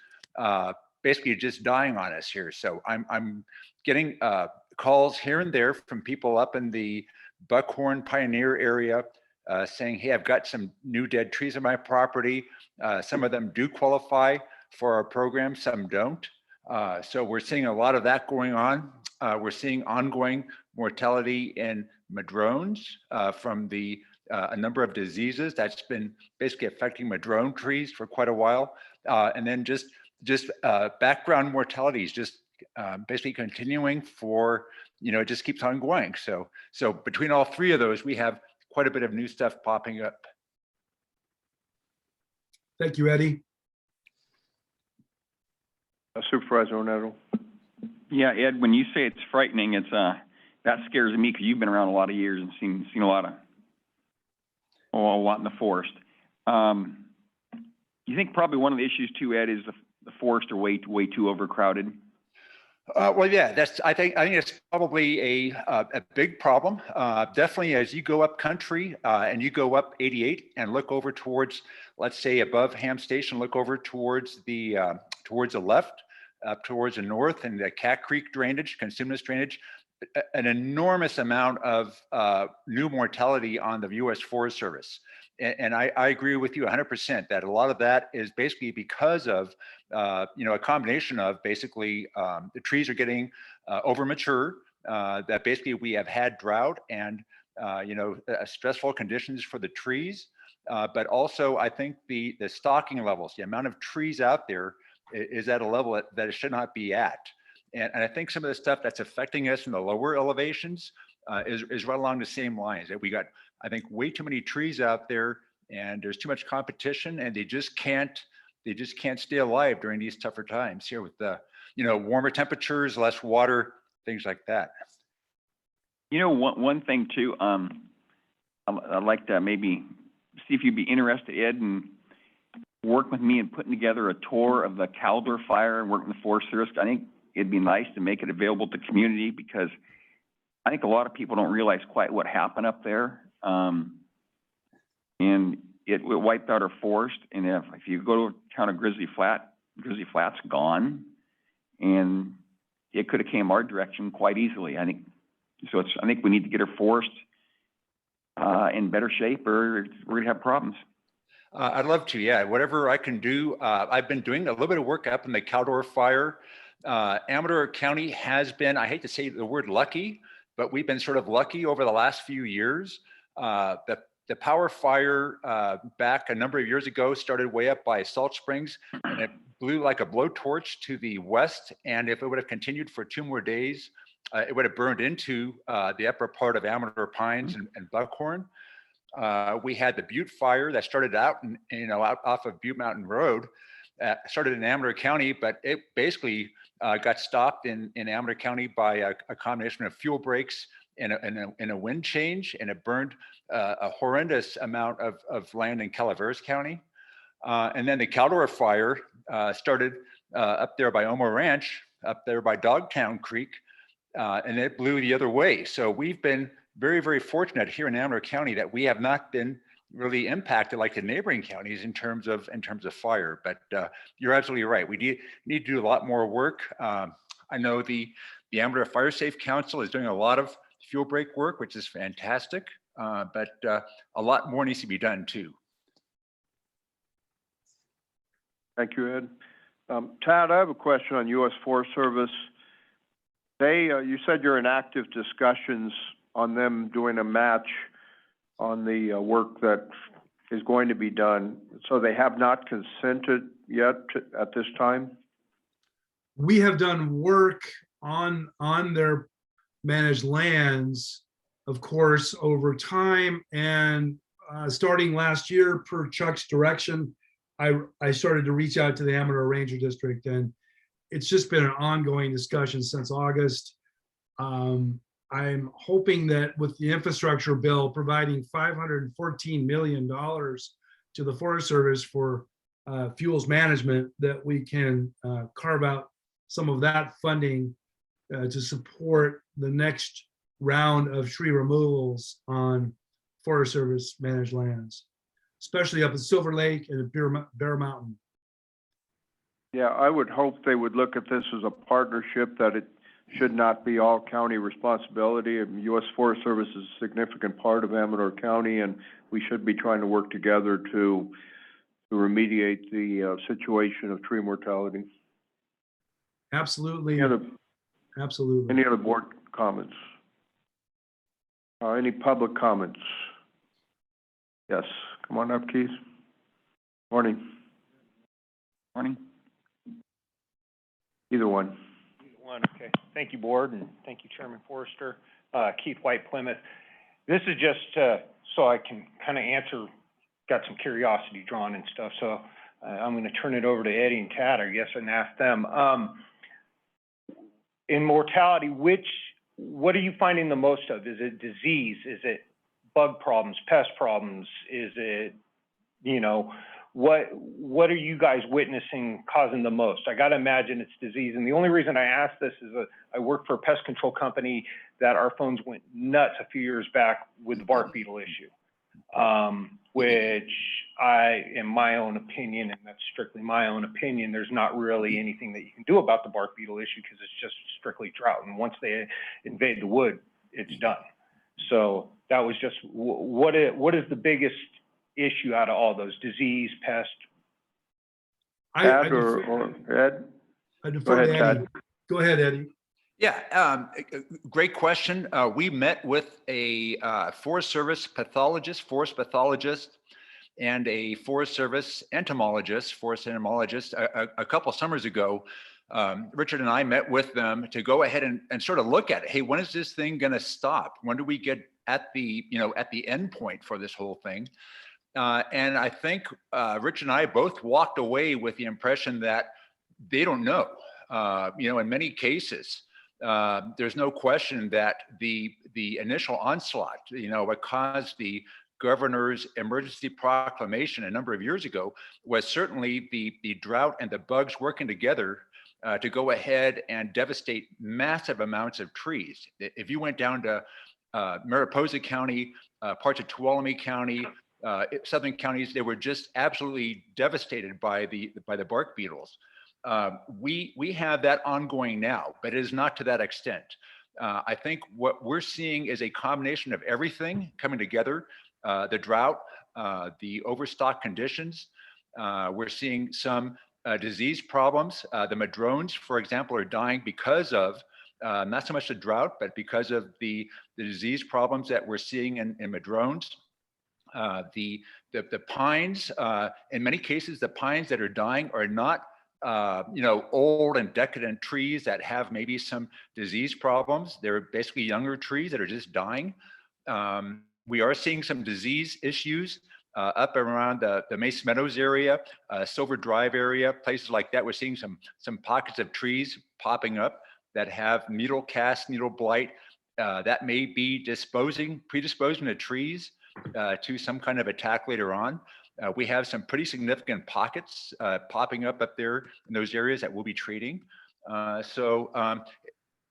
basically just dying on us here. So I'm getting calls here and there from people up in the Buckhorn Pioneer area saying, hey, I've got some new dead trees on my property. Some of them do qualify for our program, some don't. So we're seeing a lot of that going on. We're seeing ongoing mortality in madrones from a number of diseases that's been basically affecting madrone trees for quite a while. And then just background mortalities, just basically continuing for, it just keeps on going. So between all three of those, we have quite a bit of new stuff popping up. Thank you, Eddie. Supervisor Onetto. Yeah, Ed, when you say it's frightening, it's, that scares me because you've been around a lot of years and seen a lot in the forest. You think probably one of the issues too, Ed, is the forests are way too overcrowded? Well, yeah, I think it's probably a big problem. Definitely as you go up country and you go up 88 and look over towards, let's say above Ham Station, look over towards the left, up towards the north and the Cat Creek drainage, Consumnes drainage, an enormous amount of new mortality on the U.S. Forest Service. And I agree with you 100% that a lot of that is basically because of, a combination of basically the trees are getting over mature, that basically we have had drought and, stressful conditions for the trees. But also I think the stocking levels, the amount of trees out there is at a level that it should not be at. And I think some of the stuff that's affecting us in the lower elevations is right along the same lines, that we got, I think, way too many trees out there and there's too much competition and they just can't stay alive during these tougher times here with the, warmer temperatures, less water, things like that. One thing too, I'd like to maybe see if you'd be interested, Ed, in working with me in putting together a tour of the Caldor fire and working with the Forest Service. I think it'd be nice to make it available to community because I think a lot of people don't realize quite what happened up there. And it wiped out our forest. And if you go to the town of Grizzly Flat's gone. And it could have came our direction quite easily. I think we need to get our forest in better shape or we're gonna have problems. I'd love to, yeah, whatever I can do. I've been doing a little bit of work up in the Caldor fire. Amador County has been, I hate to say the word lucky, but we've been sort of lucky over the last few years. The power fire back a number of years ago started way up by Salt Springs and it blew like a blowtorch to the west. And if it would have continued for 2 more days, it would have burned into the upper part of Amador Pines and Buckhorn. We had the Butte fire that started out, out off of Butte Mountain Road, started in Amador County, but it basically got stopped in Amador County by a combination of fuel breaks and a wind change, and it burned a horrendous amount of land in Calaveras County. And then the Caldor fire started up there by Omo Ranch, up there by Dogtown Creek, and it blew the other way. So we've been very, very fortunate here in Amador County that we have not been really impacted like the neighboring counties in terms of fire. But you're absolutely right. We need to do a lot more work. I know the Amador Fire Safe Council is doing a lot of fuel break work, which is fantastic. But a lot more needs to be done too. Thank you, Ed. Tad, I have a question on U.S. Forest Service. You said you're in active discussions on them doing a match on the work that is going to be done. So they have not consented yet at this time? We have done work on their managed lands, of course, over time. And starting last year, per Chuck's direction, I started to reach out to the Amador Ranger District, and it's just been an ongoing discussion since August. I'm hoping that with the infrastructure bill providing $514 million to the Forest Service for fuels management, that we can carve out some of that funding to support the next round of tree removals on Forest Service managed lands, especially up at Silver Lake and at Bear Mountain. Yeah, I would hope they would look at this as a partnership, that it should not be all county responsibility. U.S. Forest Service is a significant part of Amador County, and we should be trying to work together to remediate the situation of tree mortality. Absolutely. Absolutely. Any other board comments? Any public comments? Yes, come on up, Keith. Morning. Morning. Either one. Okay, thank you, Board, and thank you, Chairman Forrester. Keith White, Plymouth. This is just, so I can kind of answer, got some curiosity drawn and stuff, so I'm gonna turn it over to Eddie and Tad, I guess, and ask them. In mortality, what are you finding the most of? Is it disease? Is it bug problems, pest problems? Is it, you know, what are you guys witnessing causing the most? I got to imagine it's disease. And the only reason I ask this is that I work for a pest control company that our phones went nuts a few years back with the bark beetle issue, which in my own opinion, and that's strictly my own opinion, there's not really anything that you can do about the bark beetle issue because it's just strictly drought. And once they invade the wood, it's done. So that was just, what is the biggest issue out of all those? Disease, pest? Ed or Ed? I defer to Eddie. Go ahead, Eddie. Yeah, great question. We met with a Forest Service pathologist, forest pathologist, and a Forest Service entomologist, forest entomologist a couple summers ago. Richard and I met with them to go ahead and sort of look at it. Hey, when is this thing going to stop? When do we get at the, at the end point for this whole thing? And I think Rich and I both walked away with the impression that they don't know. In many cases, there's no question that the initial onslaught, what caused the governor's emergency proclamation a number of years ago was certainly the drought and the bugs working together to go ahead and devastate massive amounts of trees. If you went down to Mariposa County, parts of Tuolumne County, southern counties, they were just absolutely devastated by the bark beetles. We have that ongoing now, but it is not to that extent. I think what we're seeing is a combination of everything coming together, the drought, the overstock conditions. We're seeing some disease problems. The madrones, for example, are dying because of not so much the drought, but because of the disease problems that we're seeing in madrones. The pines, in many cases, the pines that are dying are not old and decadent trees that have maybe some disease problems. They're basically younger trees that are just dying. We are seeing some disease issues up around the Mace Meadows area, Silver Drive area, places like that. We're seeing some pockets of trees popping up that have needle cast, needle blight, that may be predisposing the trees to some kind of attack later on. We have some pretty significant pockets popping up there in those areas that we'll be treating. So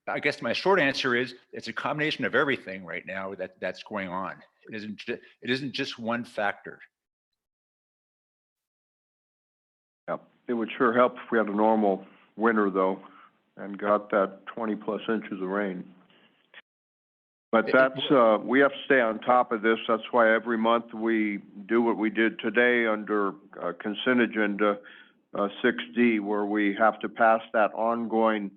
I guess my short answer is it's a combination of everything right now that's going on. It isn't just one factor. Yeah, it would sure help if we had a normal winter though, and got that 20+ inches of rain. But that's, we have to stay on top of this. That's why every month we do what we did today under consent agenda 6D, where we have to pass that ongoing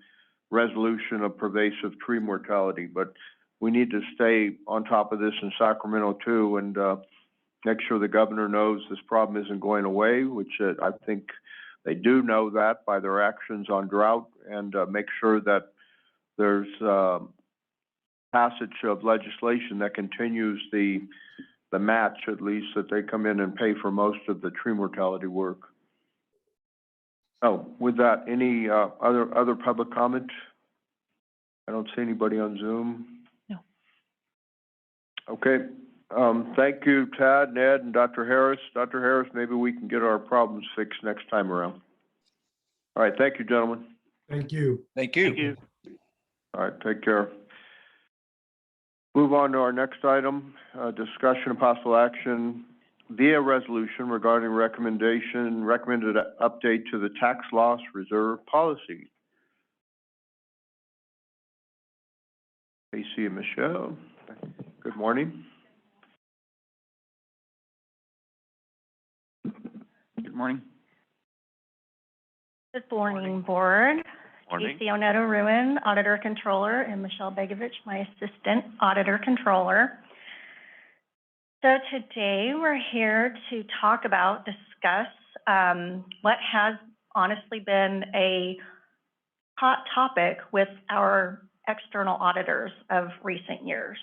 resolution of pervasive tree mortality. But we need to stay on top of this in Sacramento too, and make sure the governor knows this problem isn't going away, which I think they do know that by their actions on drought, and make sure that there's passage of legislation that continues the match, at least, that they come in and pay for most of the tree mortality work. Oh, with that, any other public comment? I don't see anybody on Zoom. No. Okay. Thank you, Tad, Ned, and Dr. Harris. Dr. Harris, maybe we can get our problems fixed next time around. All right. Thank you, gentlemen. Thank you. Thank you. Thank you. All right. Take care. Move on to our next item, discussion of possible action via resolution regarding recommended update to the tax loss reserve policy. Casey and Michelle, good morning. Good morning. Good morning, Board. Morning. Casey Oneto-Ruin, Auditor Controller, and Michelle Begovich, my Assistant Auditor Controller. So today we're here to talk about, discuss what has honestly been a hot topic with our external auditors of recent years.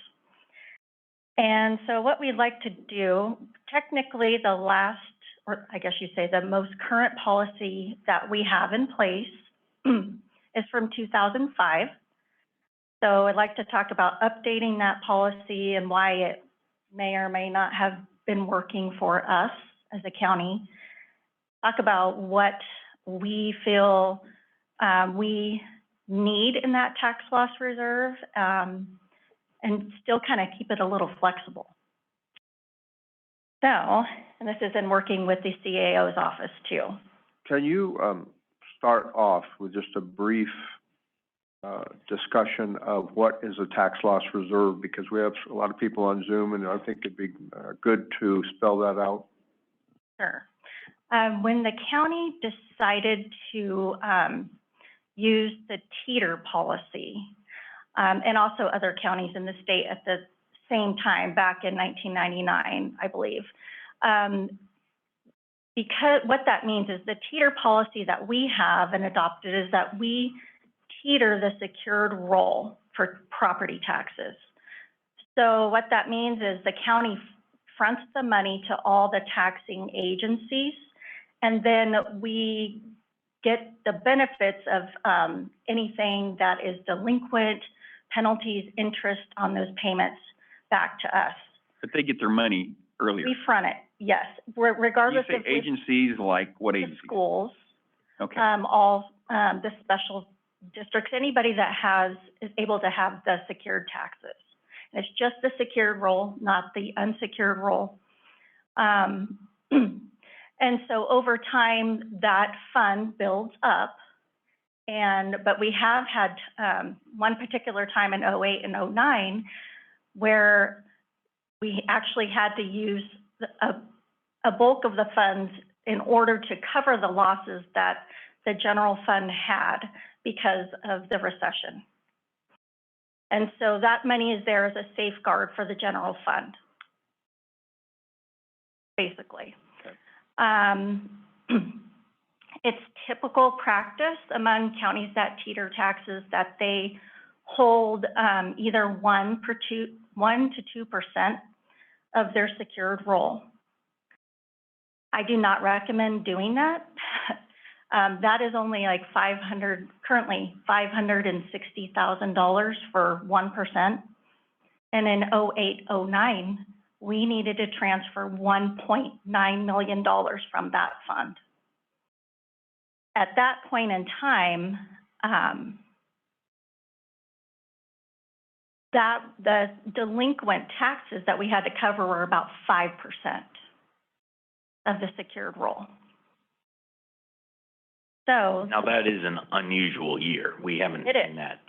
And so what we'd like to do, technically the last, or I guess you say the most current policy that we have in place is from 2005. So I'd like to talk about updating that policy and why it may or may not have been working for us as a county. Talk about what we feel we need in that tax loss reserve, and still kind of keep it a little flexible. So, and this is in working with the CAO's office too. Can you start off with just a brief discussion of what is a tax loss reserve? Because we have a lot of people on Zoom, and I think it'd be good to spell that out. Sure. When the county decided to use the teeter policy, and also other counties in the state at the same time, back in 1999, I believe. Because what that means is the teeter policy that we have and adopted is that we teeter the secured roll for property taxes. So what that means is the county fronts the money to all the taxing agencies, and then we get the benefits of anything that is delinquent, penalties, interest on those payments back to us. But they get their money earlier. We front it, yes, regardless You say of agencies, like what agencies? schools, Okay. all the special districts, anybody that is able to have the secured taxes. And it's just the secured roll, not the unsecured roll. And so over time, that fund builds up. But we have had one particular time in 08 and 09 where we actually had to use a bulk of the funds in order to cover the losses that the general fund had because of the recession. And so that money is there as a safeguard for the general fund, basically. Okay. It's typical practice among counties that teeter taxes that they hold either 1 to 2% of their secured roll. I do not recommend doing that. That is only like currently $560,000 for 1%. And in 08, 09, we needed to transfer $1.9 million from that fund. At that point in time, the delinquent taxes that we had to cover were about 5% of the secured roll. So now that is an unusual year. We haven't seen that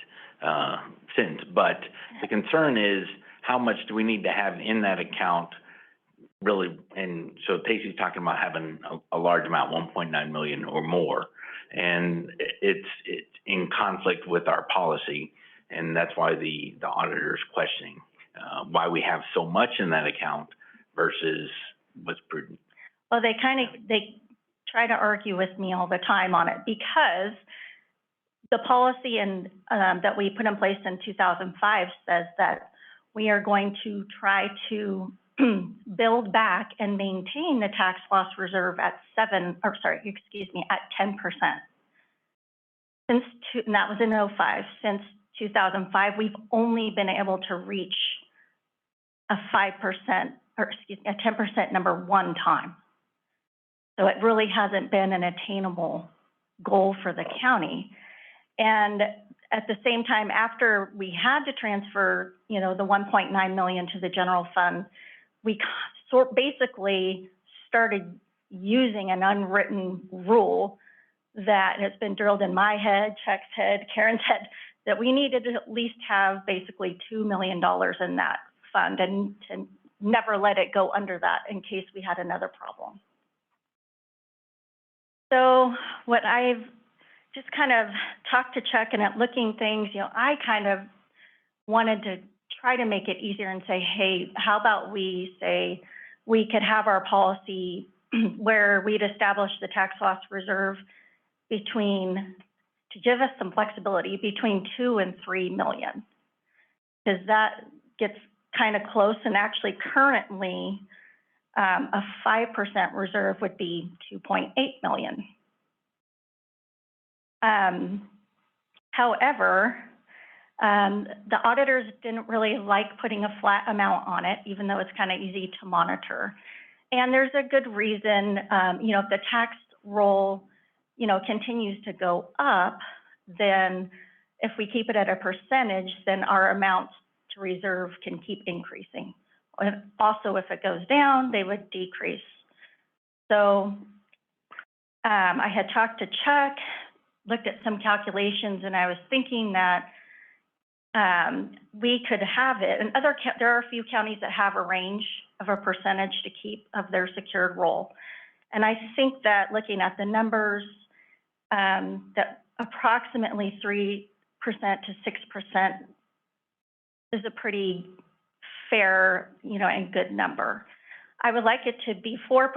since. But the concern is, how much do we need to have in that account, really? And so Tacey's talking about having a large amount, 1.9 million or more, and it's in conflict with our policy, and that's why the auditor's questioning why we have so much in that account versus what's prudent. Well, they try to argue with me all the time on it, because the policy that we put in place in 2005 says that we are going to try to build back and maintain the tax loss reserve at 10%. And that was in 05. Since 2005, we've only been able to reach a 10% number one time. So it really hasn't been an attainable goal for the county. And at the same time, after we had to transfer, the 1.9 million to the general fund, we basically started using an unwritten rule that has been drilled in my head, Chuck's head, Karen's head, that we needed to at least have basically $2 million in that fund, and to never let it go under that in case we had another problem. So what I've just kind of talked to Chuck and at looking things, I kind of wanted to try to make it easier and say, hey, how about we say we could have our policy where we'd establish the tax loss reserve between to give us some flexibility between 2 and 3 million. Because that gets kind of close, and actually currently, a 5% reserve would be 2.8 million. However, the auditors didn't really like putting a flat amount on it, even though it's kind of easy to monitor. And there's a good reason, you know, if the tax roll, you know, continues to go up, then if we keep it at a percentage, then our amounts to reserve can keep increasing. Also, if it goes down, they would decrease. So I had talked to Chuck, looked at some calculations, and I was thinking that we could have it, and there are a few counties that have a range of a percentage to keep of their secured roll. And I think that looking at the numbers, that approximately 3% to 6% is a pretty fair, you know, and good number. I would like it to be 4%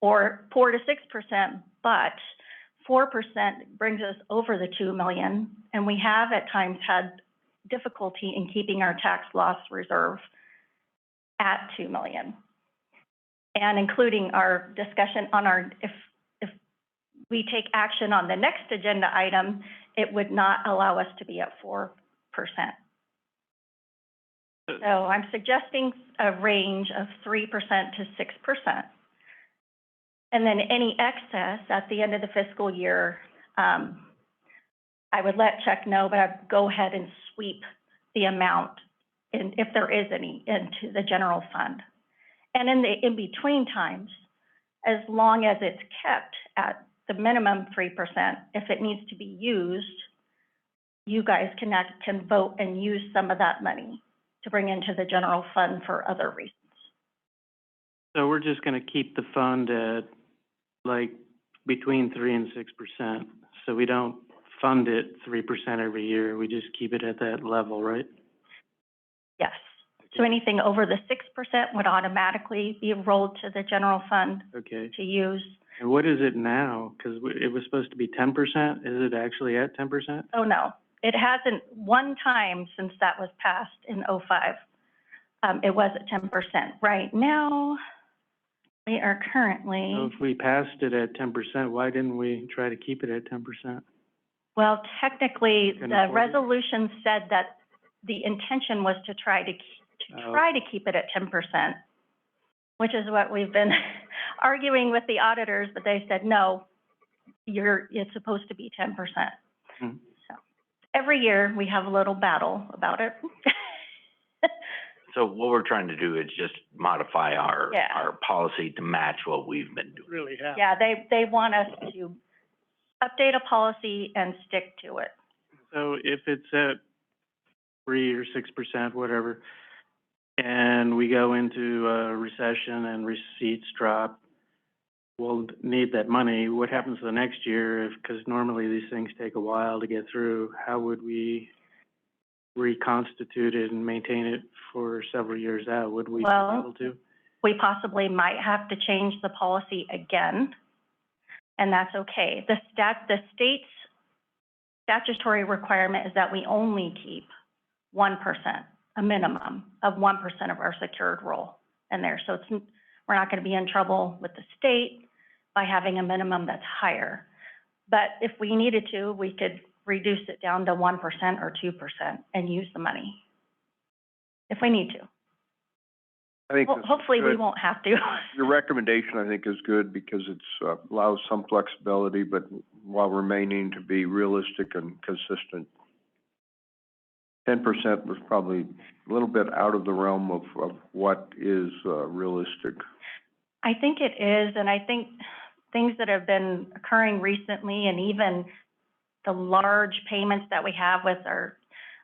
or 4 to 6%, but 4% brings us over the 2 million, and we have at times had difficulty in keeping our tax loss reserve at 2 million. And including our discussion on our, if we take action on the next agenda item, it would not allow us to be at 4%. So I'm suggesting a range of 3% to 6%. And then any excess at the end of the fiscal year, I would let Chuck know, but I'd go ahead and sweep the amount, if there is any, into the general fund. And in the in-between times, as long as it's kept at the minimum 3%, if it needs to be used, you guys can vote and use some of that money to bring into the general fund for other reasons. So we're just gonna keep the fund at like between 3 and 6%. So we don't fund it 3% every year. We just keep it at that level, right? Yes. So anything over the 6% would automatically be rolled to the general fund to use. And what is it now? Because it was supposed to be 10%. Is it actually at 10%? Oh, no. It hasn't one time since that was passed in '05. It was at 10%. Right now, we are currently. So if we passed it at 10%, why didn't we try to keep it at 10%? Well, technically, the resolution said that the intention was to try to keep it at 10%, which is what we've been arguing with the auditors, but they said, no, it's supposed to be 10%. So every year we have a little battle about it. So what we're trying to do is just modify our policy to match what we've been doing. Really have. Yeah, they want us to update a policy and stick to it. So if it's at 3 or 6%, whatever, and we go into a recession and receipts drop, we'll need that money. What happens the next year? Because normally these things take a while to get through. How would we reconstitute it and maintain it for several years out? Would we be able to? We possibly might have to change the policy again, and that's okay. The state's statutory requirement is that we only keep 1%, a minimum of 1% of our secured roll in there. So we're not going to be in trouble with the state by having a minimum that's higher. But if we needed to, we could reduce it down to 1% or 2% and use the money if we need to. I think hopefully we won't have to. Your recommendation, I think, is good because it allows some flexibility, but while remaining to be realistic and consistent. 10% was probably a little bit out of the realm of what is realistic. I think it is, and I think things that have been occurring recently, and even the large payments that we have with our,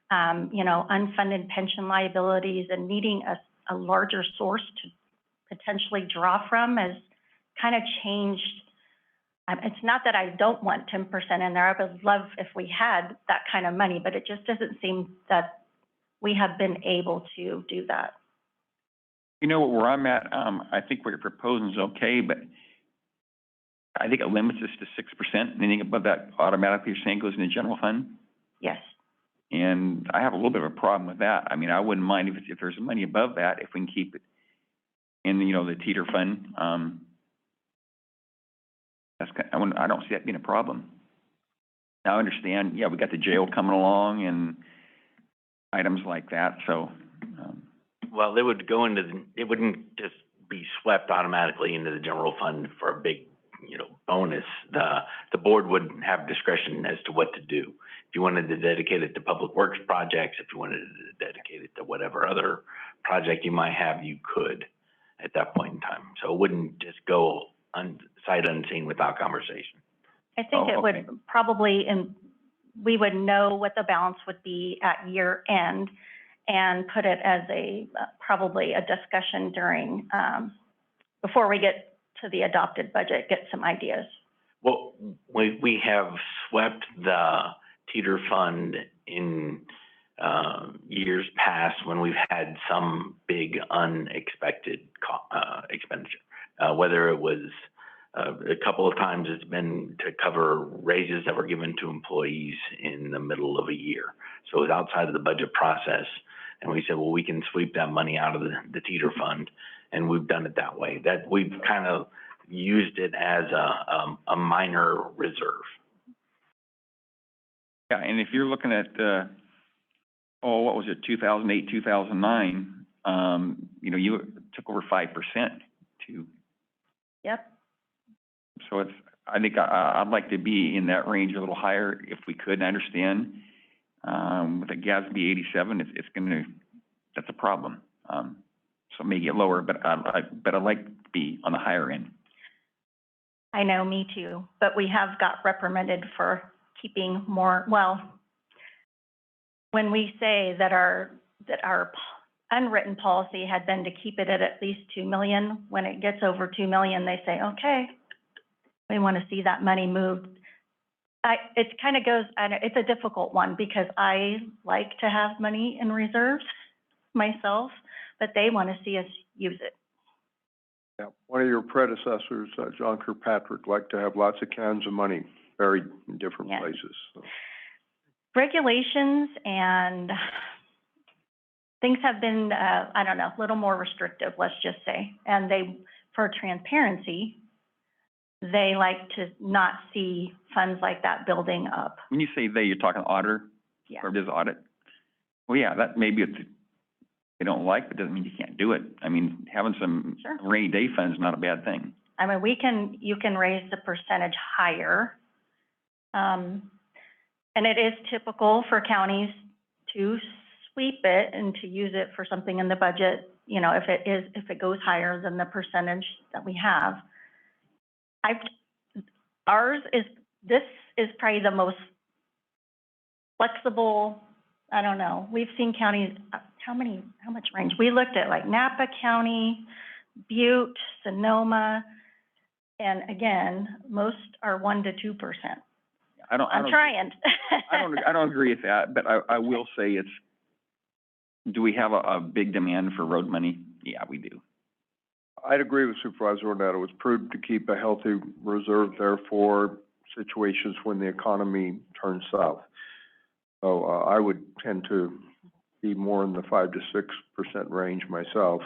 unfunded pension liabilities and needing a larger source to potentially draw from has kind of changed. It's not that I don't want 10% in there. I would love if we had that kind of money, but it just doesn't seem that we have been able to do that. You know, where I'm at, I think what you're proposing is okay, but I think it limits us to 6%. Anything above that automatically, you're saying, goes in the general fund? Yes. And I have a little bit of a problem with that. I mean, I wouldn't mind if there's money above that, if we can keep it in, the teeter fund. I don't see that being a problem. Now, I understand, we got the jail coming along and items like that, so, Well, they would go into it wouldn't just be swept automatically into the general fund for a big, bonus. The board would have discretion as to what to do. If you wanted to dedicate it to public works projects, if you wanted to dedicate it to whatever other project you might have, you could at that point in time. So it wouldn't just go sight unseen without conversation. I think it would probably, we would know what the balance would be at year end and put it as probably a discussion during, before we get to the adopted budget, get some ideas. Well, we have swept the teeter fund in years past when we've had some big unexpected expenditure. Whether it was a couple of times, it's been to cover raises that were given to employees in the middle of a year. So it was outside of the budget process. And we said, well, we can sweep that money out of the teeter fund. And we've done it that way. That we've kind of used it as a minor reserve. yeah, and if you're looking at, what was it, 2008, 2009, you took over 5% to. Yep. So I think I'd like to be in that range a little higher if we could. I understand, with a GASB 87, that's a problem. So maybe get lower, but I'd like to be on the higher end. I know, me too, but we have got reprimanded for keeping more, well, when we say that our unwritten policy had been to keep it at least 2 million, when it gets over 2 million, they say, okay, we want to see that money moved. It kind of goes, and it's a difficult one because I like to have money in reserves myself, but they want to see us use it. Yeah, one of your predecessors, John Kirkpatrick, liked to have lots of cans of money buried in different places. So. Regulations and things have been, a little more restrictive, let's just say. And for transparency, they like to not see funds like that building up. When you say they, you're talking auditor? Yeah. Or does audit? Well, yeah, that maybe they don't like, but doesn't mean you can't do it. I mean, having some rainy day funds is not a bad thing. I mean, you can raise the percentage higher. And it is typical for counties to sweep it and to use it for something in the budget, if it goes higher than the percentage that we have. This is probably the most flexible, I don't know. We've seen counties, how much range? We looked at like Napa County, Butte, Sonoma, and again, most are 1% to 2%. I'm trying. I don't agree with that, but I will say do we have a big demand for road money? Yeah, we do. I'd agree with Supervisor Ornette. It was prudent to keep a healthy reserve there for situations when the economy turns south. So I would tend to be more in the 5% to 6% range myself,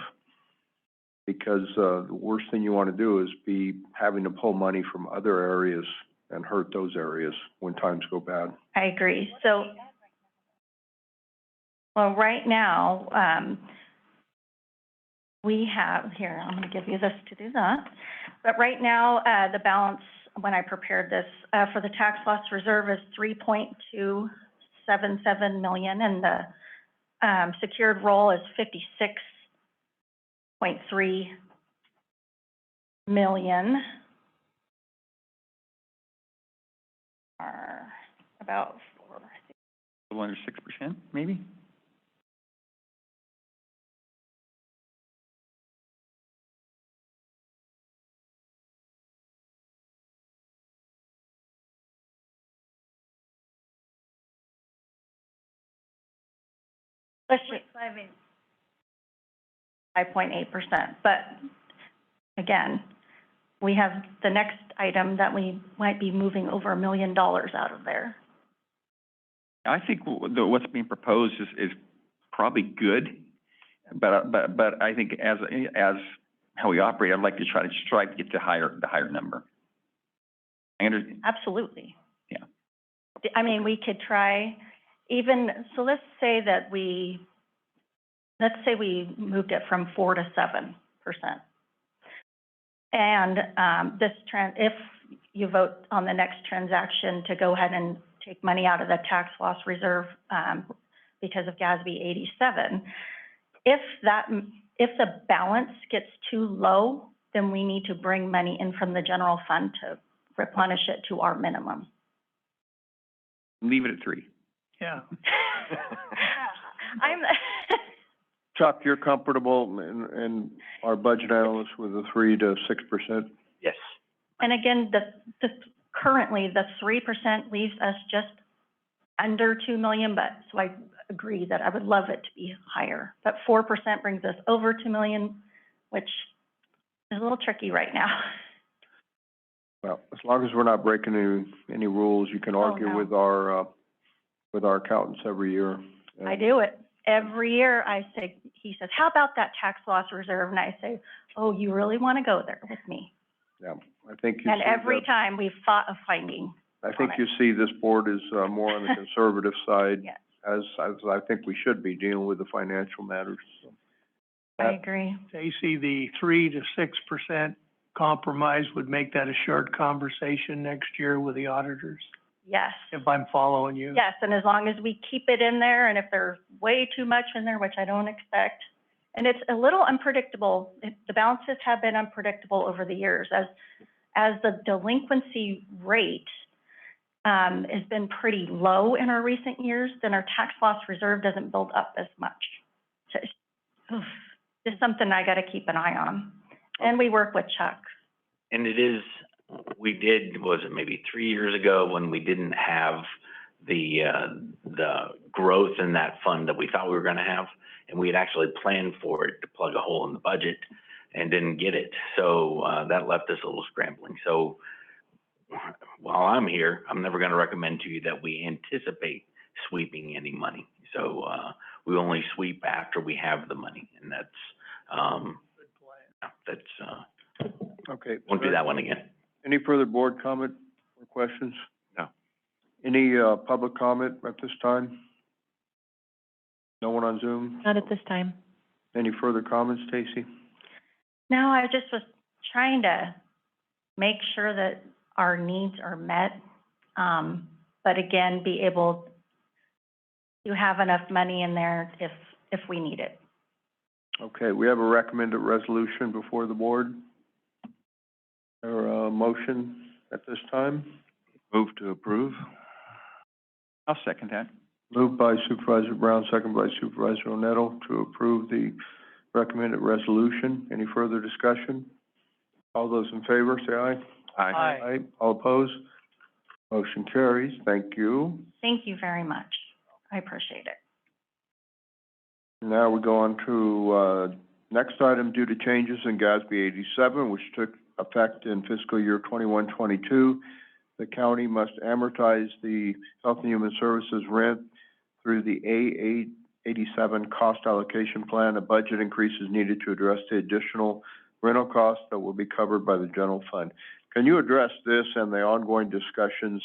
because the worst thing you want to do is be having to pull money from other areas and hurt those areas when times go bad. I agree. So, well, right now, we have, here, I'm going to give you this to do that. But right now, the balance, when I prepared this, for the tax loss reserve is 3.277 million, and the secured roll is 56.3 million. Are about a little under 6%, maybe? Let's just 5.8%, but again, we have the next item that we might be moving over $1 million out of there. I think what's being proposed is probably good, but I think as how we operate, I'd like to try to get the higher number. Absolutely. Yeah. I mean, we could try even, so let's say we moved it from 4 to 7%. And if you vote on the next transaction to go ahead and take money out of the tax loss reserve because of GASB 87, if the balance gets too low, then we need to bring money in from the general fund to replenish it to our minimum. Leave it at 3. Yeah. Chuck, you're comfortable and our budget analyst with a 3 to 6%? Yes. And again, currently the 3% leaves us just under 2 million, but so I agree that I would love it to be higher. But 4% brings us over 2 million, which is a little tricky right now. Well, as long as we're not breaking any rules, you can argue no. with our accountants every year. I do it. Every year he says, how about that tax loss reserve? And I say, oh, you really want to go there with me? Yeah, I think And every time we've fought a finding. I think you see this board is more on the conservative side, Yes. as I think we should be dealing with the financial matters. So. I agree. Stacy, the 3 to 6% compromise would make that a short conversation next year with the auditors, Yes. if I'm following you. Yes, and as long as we keep it in there, and if there's way too much in there, which I don't expect, and it's a little unpredictable, the balances have been unpredictable over the years, as the delinquency rate has been pretty low in our recent years, then our tax loss reserve doesn't build up as much. So it's just something I got to keep an eye on, and we work with Chuck. And we did, was it maybe 3 years ago when we didn't have the growth in that fund that we thought we were going to have, and we had actually planned for it to plug a hole in the budget and didn't get it. So that left us a little scrambling. So while I'm here, I'm never going to recommend to you that we anticipate sweeping any money. So we only sweep after we have the money, and that's Okay. Won't do that one again. Any further board comment or questions? No. Any public comment at this time? No one on Zoom? Not at this time. Any further comments, Stacy? No, I just was trying to make sure that our needs are met, but again, be able to have enough money in there if we need it. Okay, we have a recommended resolution before the board. Or a motion at this time? Move to approve. I'll second that. Moved by Supervisor Brown, second by Supervisor Onetto to approve the recommended resolution. Any further discussion? All those in favor, say aye. Aye. Aye. All opposed? Motion carries. Thank you. Thank you very much. I appreciate it. Now we go on to, next item, due to changes in GASB 87, which took effect in fiscal year 21-22, the county must amortize the Health and Human Services rent through the A87 cost allocation plan. A budget increase is needed to address the additional rental costs that will be covered by the general fund. Can you address this and the ongoing discussions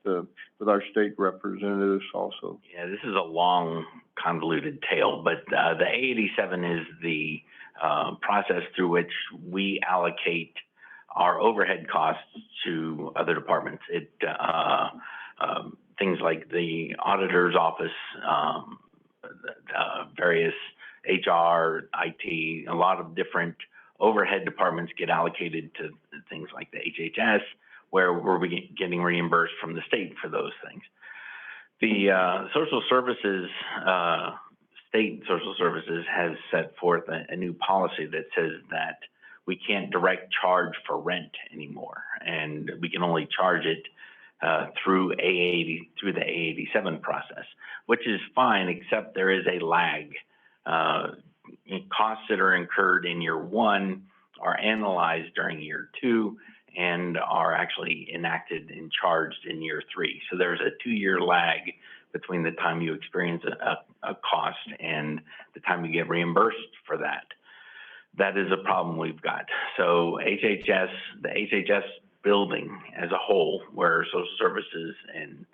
with our state representatives also? Yeah, this is a long, convoluted tale, but the A87 is the process through which we allocate our overhead costs to other departments. It things like the auditor's office, various HR, IT, a lot of different overhead departments get allocated to things like the HHS, where we're getting reimbursed from the state for those things. The social services, state social services has set forth a new policy that says that we can't direct charge for rent anymore, and we can only charge it through the A87 process, which is fine, except there is a lag. Costs that are incurred in year one are analyzed during year 2 and are actually enacted and charged in year 3. So there's a 2-year lag between the time you experience a cost and the time you get reimbursed for that. That is a problem we've got. So the HHS building as a whole, where social services and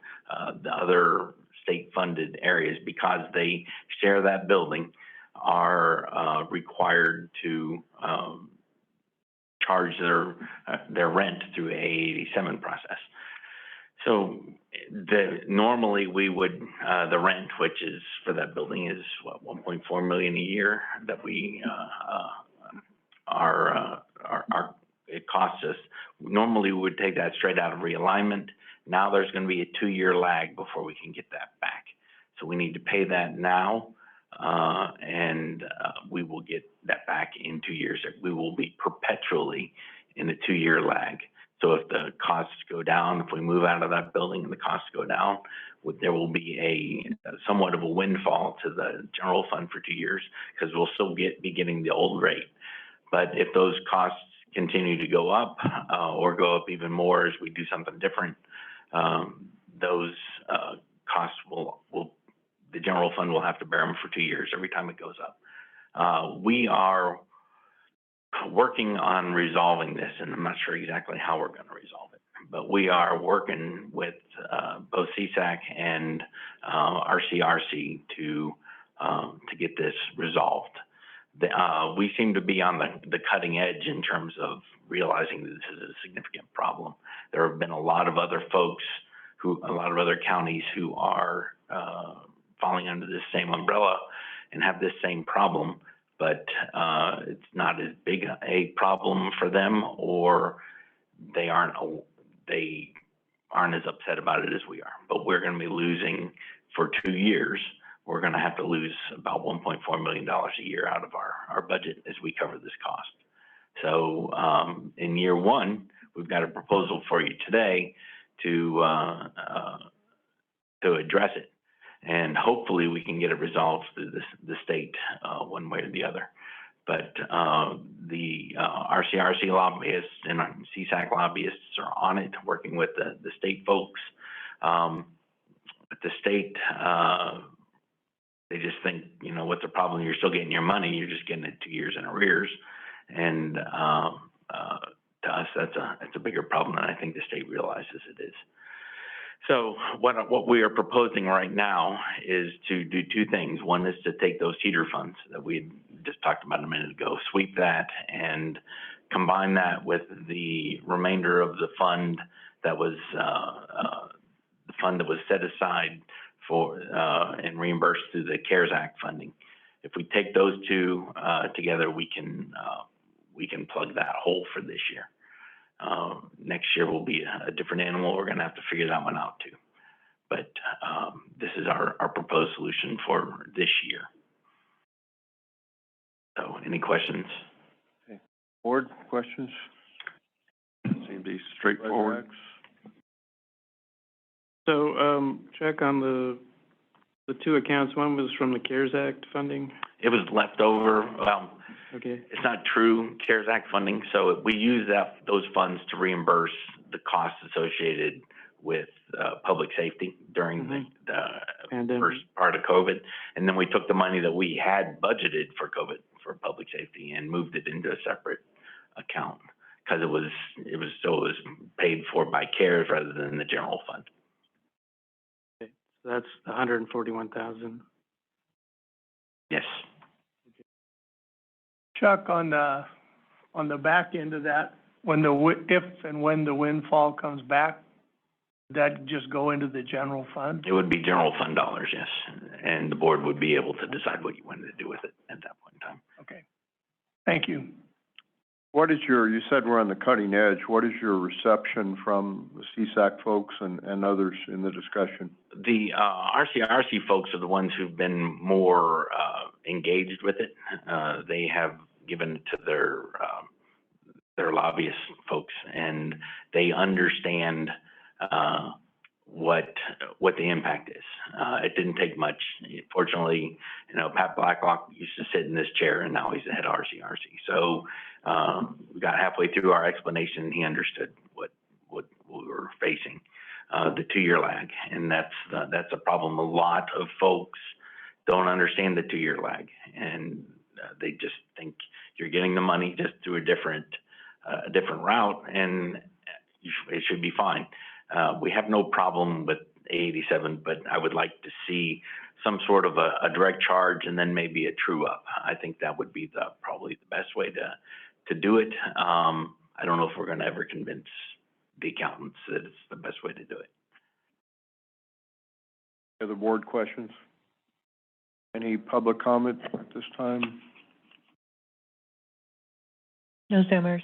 the other state-funded areas, because they share that building, are required to charge their rent through A87 process. So normally we would, the rent, which is for that building, is what, $1.4 million a year that we it costs us. Normally we would take that straight out of realignment. Now there's going to be a 2-year lag before we can get that back. So we need to pay that now, and we will get that back in 2 years. We will be perpetually in a 2-year lag. So if the costs go down, if we move out of that building and the costs go down, there will be a somewhat of a windfall to the general fund for 2 years, because we'll still be getting the old rate. But if those costs continue to go up or go up even more as we do something different, those costs the general fund will have to bear them for 2 years every time it goes up. We are working on resolving this, and I'm not sure exactly how we're going to resolve it, but we are working with both CSAC and RCRC to get this resolved. We seem to be on the cutting edge in terms of realizing that this is a significant problem. There have been a lot of other folks a lot of other counties who are falling under this same umbrella and have this same problem, but it's not as big a problem for them, or they aren't as upset about it as we are. But we're going to be losing for 2 years. We're going to have to lose about $1.4 million a year out of our budget as we cover this cost. So in year 1, we've got a proposal for you today to address it. And hopefully we can get it resolved through the state one way or the other. But the RCRC lobbyists and CSAC lobbyists are on it, working with the state folks. But the state, they just think, what's the problem? You're still getting your money. You're just getting it 2 years in arrears. And to us, that's a bigger problem than I think the state realizes it is. So what we are proposing right now is to do 2 things. One is to take those heater funds that we just talked about a minute ago, sweep that, and combine that with the remainder of the fund that was set aside for and reimbursed through the CARES Act funding. If we take those 2 together, we can plug that hole for this year. Next year will be a different animal. We're going to have to figure that one out too. But this is our proposed solution for this year. So any questions? Okay. Board, questions? Seems to be straightforward. So, check on the 2 accounts. One was from the CARES Act funding. It was left over. Well, okay. It's not true CARES Act funding. So we use those funds to reimburse the costs associated with public safety during the first part of COVID. And then we took the money that we had budgeted for COVID, for public safety, and moved it into a separate account, because it was paid for by CARES rather than the general fund. Okay. So that's $141,000. Yes. Chuck, on the back end of that, if and when the windfall comes back, that just go into the general fund? It would be general fund dollars, yes. And the board would be able to decide what you wanted to do with it at that point in time. Okay. Thank you. You said we're on the cutting edge. What is your reception from the CSAC folks and others in the discussion? The RCRC folks are the ones who've been more engaged with it. They have given it to their lobbyist folks, and they understand what the impact is. It didn't take much. Fortunately, Pat Blacklock used to sit in this chair, and now he's the head of RCRC. So we got halfway through our explanation, and he understood what we were facing, the 2-year lag, and that's a problem. A lot of folks don't understand the 2-year lag, and they just think you're getting the money just through a different route, and it should be fine. We have no problem with A87, but I would like to see some sort of a direct charge and then maybe a true up. I think that would be probably the best way to do it. I don't know if we're going to ever convince the accountants that it's the best way to do it. Other board questions? Any public comment at this time? No Zoomers.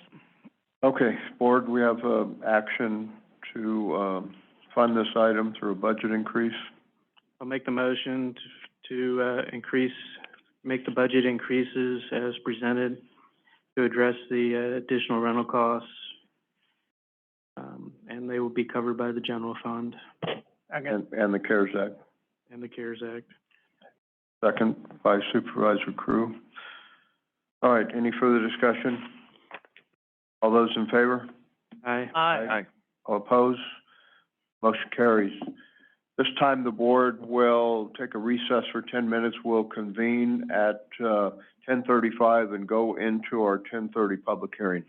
Okay, board, we have action to fund this item through a budget increase. I'll make the motion to make the budget increases as presented to address the additional rental costs. And they will be covered by the general fund. And the CARES Act. And the CARES Act. Second by Supervisor Crew. All right, any further discussion? All those in favor? Aye. Aye. All opposed? Motion carries. This time the board will take a recess for 10 minutes. We'll convene at 10:35 and go into our 10:30 public hearing.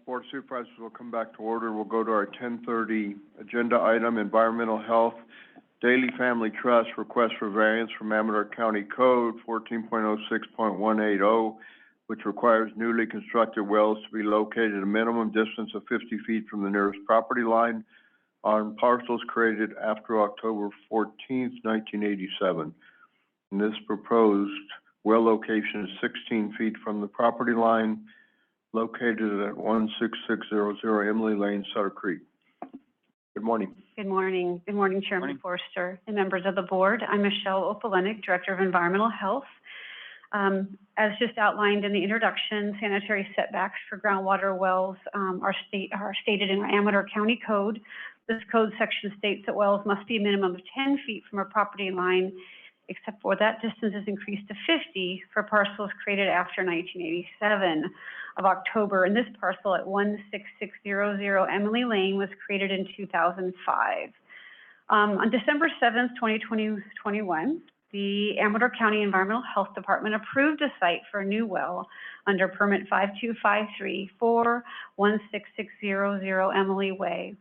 Board of Supervisors will come back to order. We'll go to our 10:30 agenda item, Environmental Health. Daily Family Trust request for variance from Amador County Code 14.06.180, which requires newly constructed wells to be located at a minimum distance of 50 feet from the nearest property line on parcels created after October 14th, 1987. And this proposed well location is 16 feet from the property line, located at 16600 Emily Lane, Sutter Creek. Good morning. Good morning. Good morning, Chairman Forster and members of the board. I'm Michelle Opalenik, Director of Environmental Health. As just outlined in the introduction, sanitary setbacks for groundwater wells are stated in our Amador County Code. This code section states that wells must be a minimum of 10 feet from a property line, except for that distance is increased to 50 for parcels created after 1987 of October. And this parcel at 16600 Emily Lane was created in 2005. On December 7th, 2021, the Amador County Environmental Health Department approved a site for a new well under permit 5253 for 16600 Emily Way.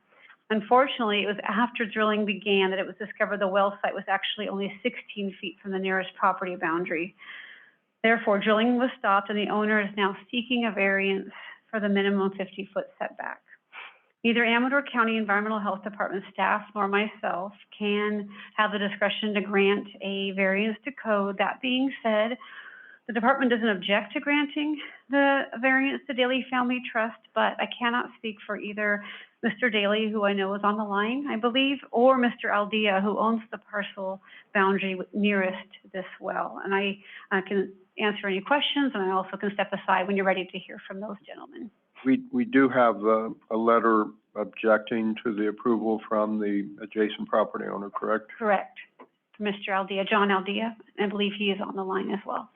Unfortunately, it was after drilling began that it was discovered the well site was actually only 16 feet from the nearest property boundary. Therefore, drilling was stopped and the owner is now seeking a variance for the minimum 50-foot setback. Neither Amador County Environmental Health Department staff nor myself can have the discretion to grant a variance to code. That being said, the department doesn't object to granting the variance to Daily Family Trust, but I cannot speak for either Mr. Daly, who I know is on the line, I believe, or Mr. Aldea, who owns the parcel boundary nearest this well. And I can answer any questions, and I also can step aside when you're ready to hear from those gentlemen. We do have a letter objecting to the approval from the adjacent property owner, correct? Correct. Mr. Aldea, John Aldea, I believe he is on the line as well.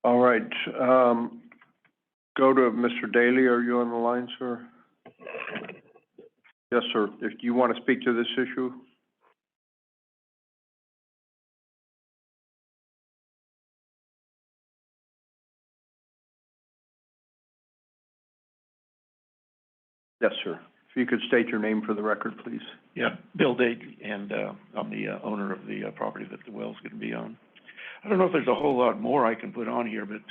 All right. Go to Mr. Daly. Are you on the line, sir? Yes, sir. If you want to speak to this issue? Yes, sir. If you could state your name for the record, please. Yeah, Bill Daly, and I'm the owner of the property that the well's going to be on. I don't know if there's a whole lot more I can put on here, but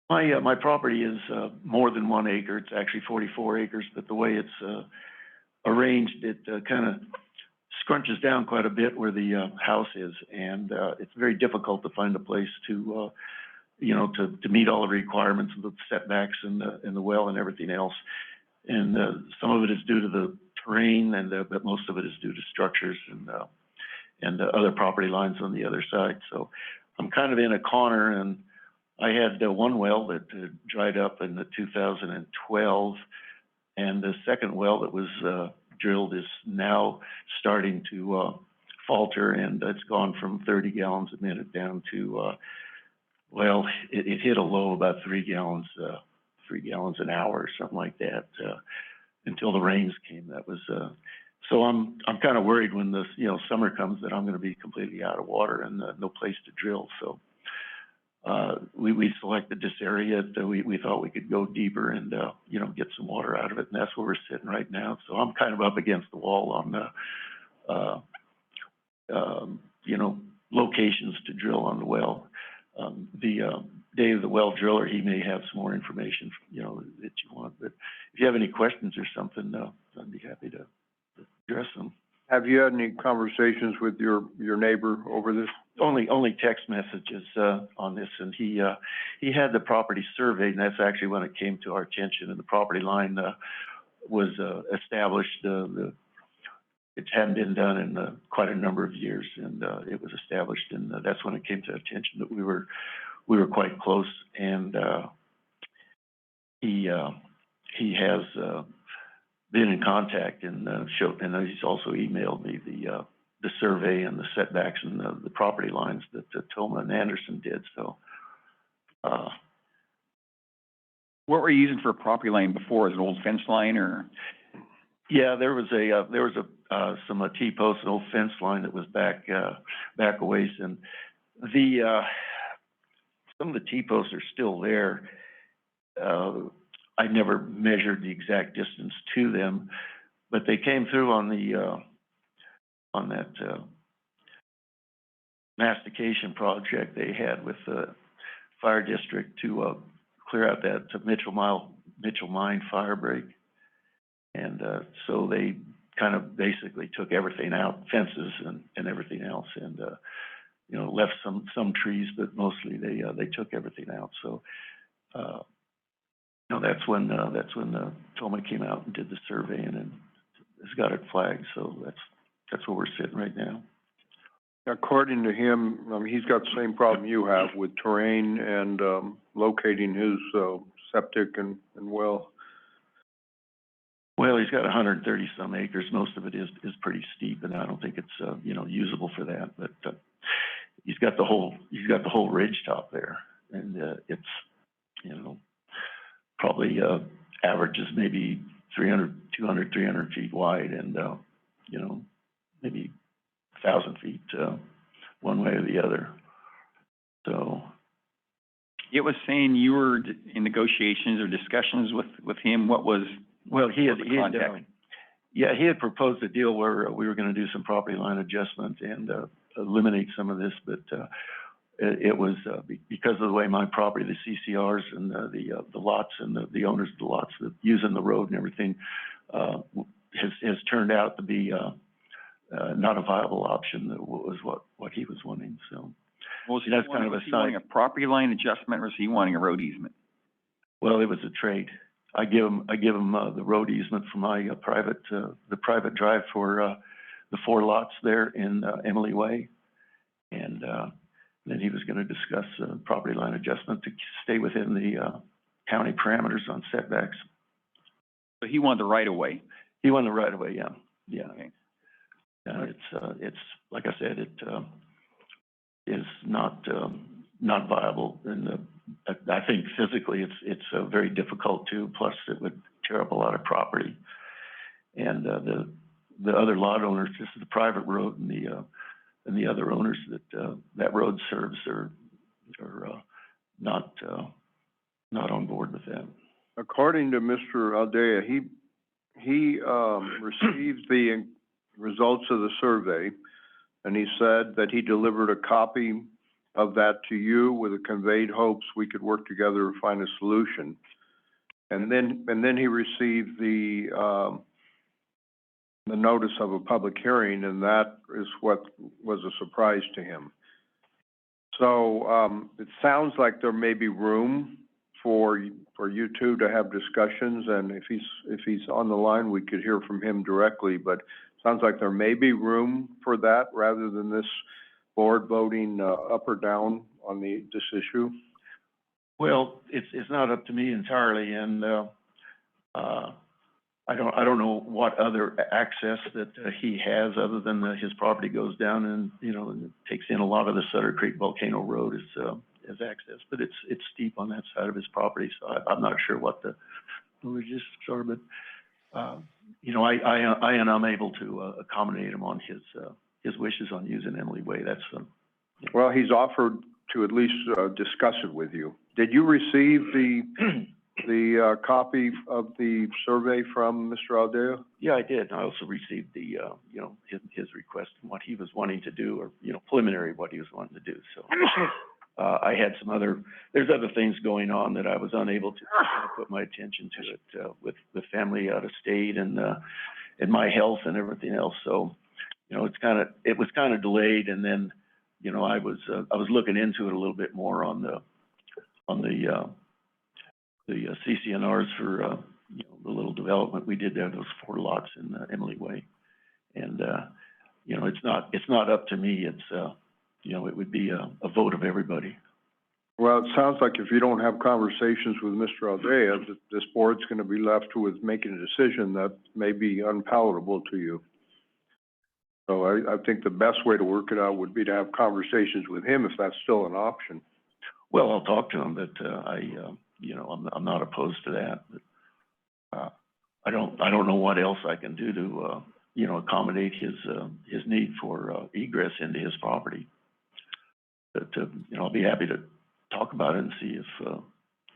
my property is more than 1 acre. It's actually 44 acres, but the way it's arranged, it kind of scrunches down quite a bit where the house is, and it's very difficult to find a place to to meet all the requirements of the setbacks and the well and everything else. And some of it is due to the terrain, but most of it is due to structures and other property lines on the other side. So I'm kind of in a corner, and I had one well that dried up in 2012, and the second well that was drilled is now starting to falter, and it's gone from 30 gallons a minute down to it hit a low about 3 gallons an hour or something like that until the rains came. That was so I'm kind of worried when the summer comes that I'm going to be completely out of water and no place to drill. So we selected this area that we thought we could go deeper and get some water out of it, and that's where we're sitting right now. So I'm kind of up against the wall on locations to drill on the well. Dave, the well driller, he may have some more information, that you want. But if you have any questions or something, I'd be happy to address them. Have you had any conversations with your neighbor over this? Only text messages on this, and he had the property surveyed, and that's actually when it came to our attention. And the property line was established. It hadn't been done in quite a number of years, and it was established, and that's when it came to attention that we were quite close. And he has been in contact and he's also emailed me the survey and the setbacks and the property lines that Toma and Anderson did. So, what were you using for a property line before? Is it an old fence line or? Yeah, there was some T-posts, an old fence line that was back a ways, and some of the T-posts are still there. I never measured the exact distance to them, but they came through on that mastication project they had with the fire district to clear out that Mitchell Mine fire break. And so they kind of basically took everything out, fences and everything else, and you know, left some trees, but mostly they took everything out. So you know, that's when Toma came out and did the survey and has got it flagged. So that's where we're sitting right now. According to him, he's got the same problem you have with terrain and locating his septic and well. Well, he's got 130 some acres. Most of it is pretty steep, and I don't think it's you know, usable for that. But he's got the whole ridge top there, and it's, you know, probably averages maybe 300 feet wide, and you know, maybe 1,000 feet one way or the other. So it was saying you were in negotiations or discussions with him. What was? Well, he had proposed a deal where we were going to do some property line adjustment and eliminate some of this, but it was because of the way my property, the CCRs and the lots and the owners of the lots that using the road and everything has turned out to be not a viable option. That was what he was wanting. So was that's kind of a wanting a property line adjustment, or was he wanting a road easement? Well, it was a trade. I give him the road easement for my private drive for the 4 lots there in Emily Way, and then he was going to discuss property line adjustment to stay within the county parameters on setbacks. So he wanted the right of way. He wanted the right of way, yeah. Okay. It's like I said, it is not viable, and I think physically it's very difficult too. Plus, it would tear up a lot of property, and the other lot owners, this is the private road, and the other owners that road serves are not on board with that. According to Mr. Aldea, he received the results of the survey, and he said that he delivered a copy of that to you with the conveyed hopes we could work together to find a solution. And then he received the notice of a public hearing, and that is what was a surprise to him. So it sounds like there may be room for you two to have discussions, and if he's on the line, we could hear from him directly. But it sounds like there may be room for that rather than this board voting up or down on this issue. Well, it's not up to me entirely, and I don't know what other access that he has other than his property goes down and, you know, and it takes in a lot of the Sutter Creek Volcano Road as access, but it's steep on that side of his property, so I'm not sure what the logistics are, but you know, I am unable to accommodate him on his wishes on using Emily Way. That's well, he's offered to at least discuss it with you. Did you receive the copy of the survey from Mr. Aldea? Yeah, I did. I also received the you know, his request and what he was wanting to do, or, you know, preliminary what he was wanting to do. So I had there's other things going on that I was unable to put my attention to it with family out of state and my health and everything else. So, you know, it was kind of delayed, and then, you know, I was looking into it a little bit more on the CCNRs for you know, the little development we did there, those 4 lots in Emily Way, and you know, it's not up to me. It's you know, it would be a vote of everybody. Well, it sounds like if you don't have conversations with Mr. Aldea, this board's going to be left with making a decision that may be unpalatable to you. So I think the best way to work it out would be to have conversations with him if that's still an option. Well, I'll talk to him, but you know, I'm not opposed to that. But I don't know what else I can do to you know, accommodate his need for egress into his property. But you know, I'll be happy to talk about it and see if,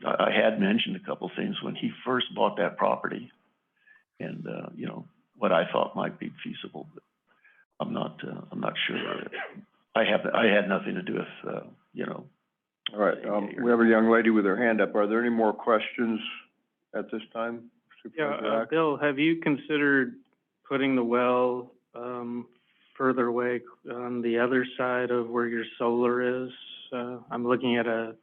I had mentioned a couple things when he first bought that property and, you know, what I thought might be feasible, but I'm not sure. I had nothing to do with, you know. All right, we have a young lady with her hand up. Are there any more questions at this time? Supervisor Axe? Bill, have you considered putting the well, further away on the other side of where your solar is? I'm looking at a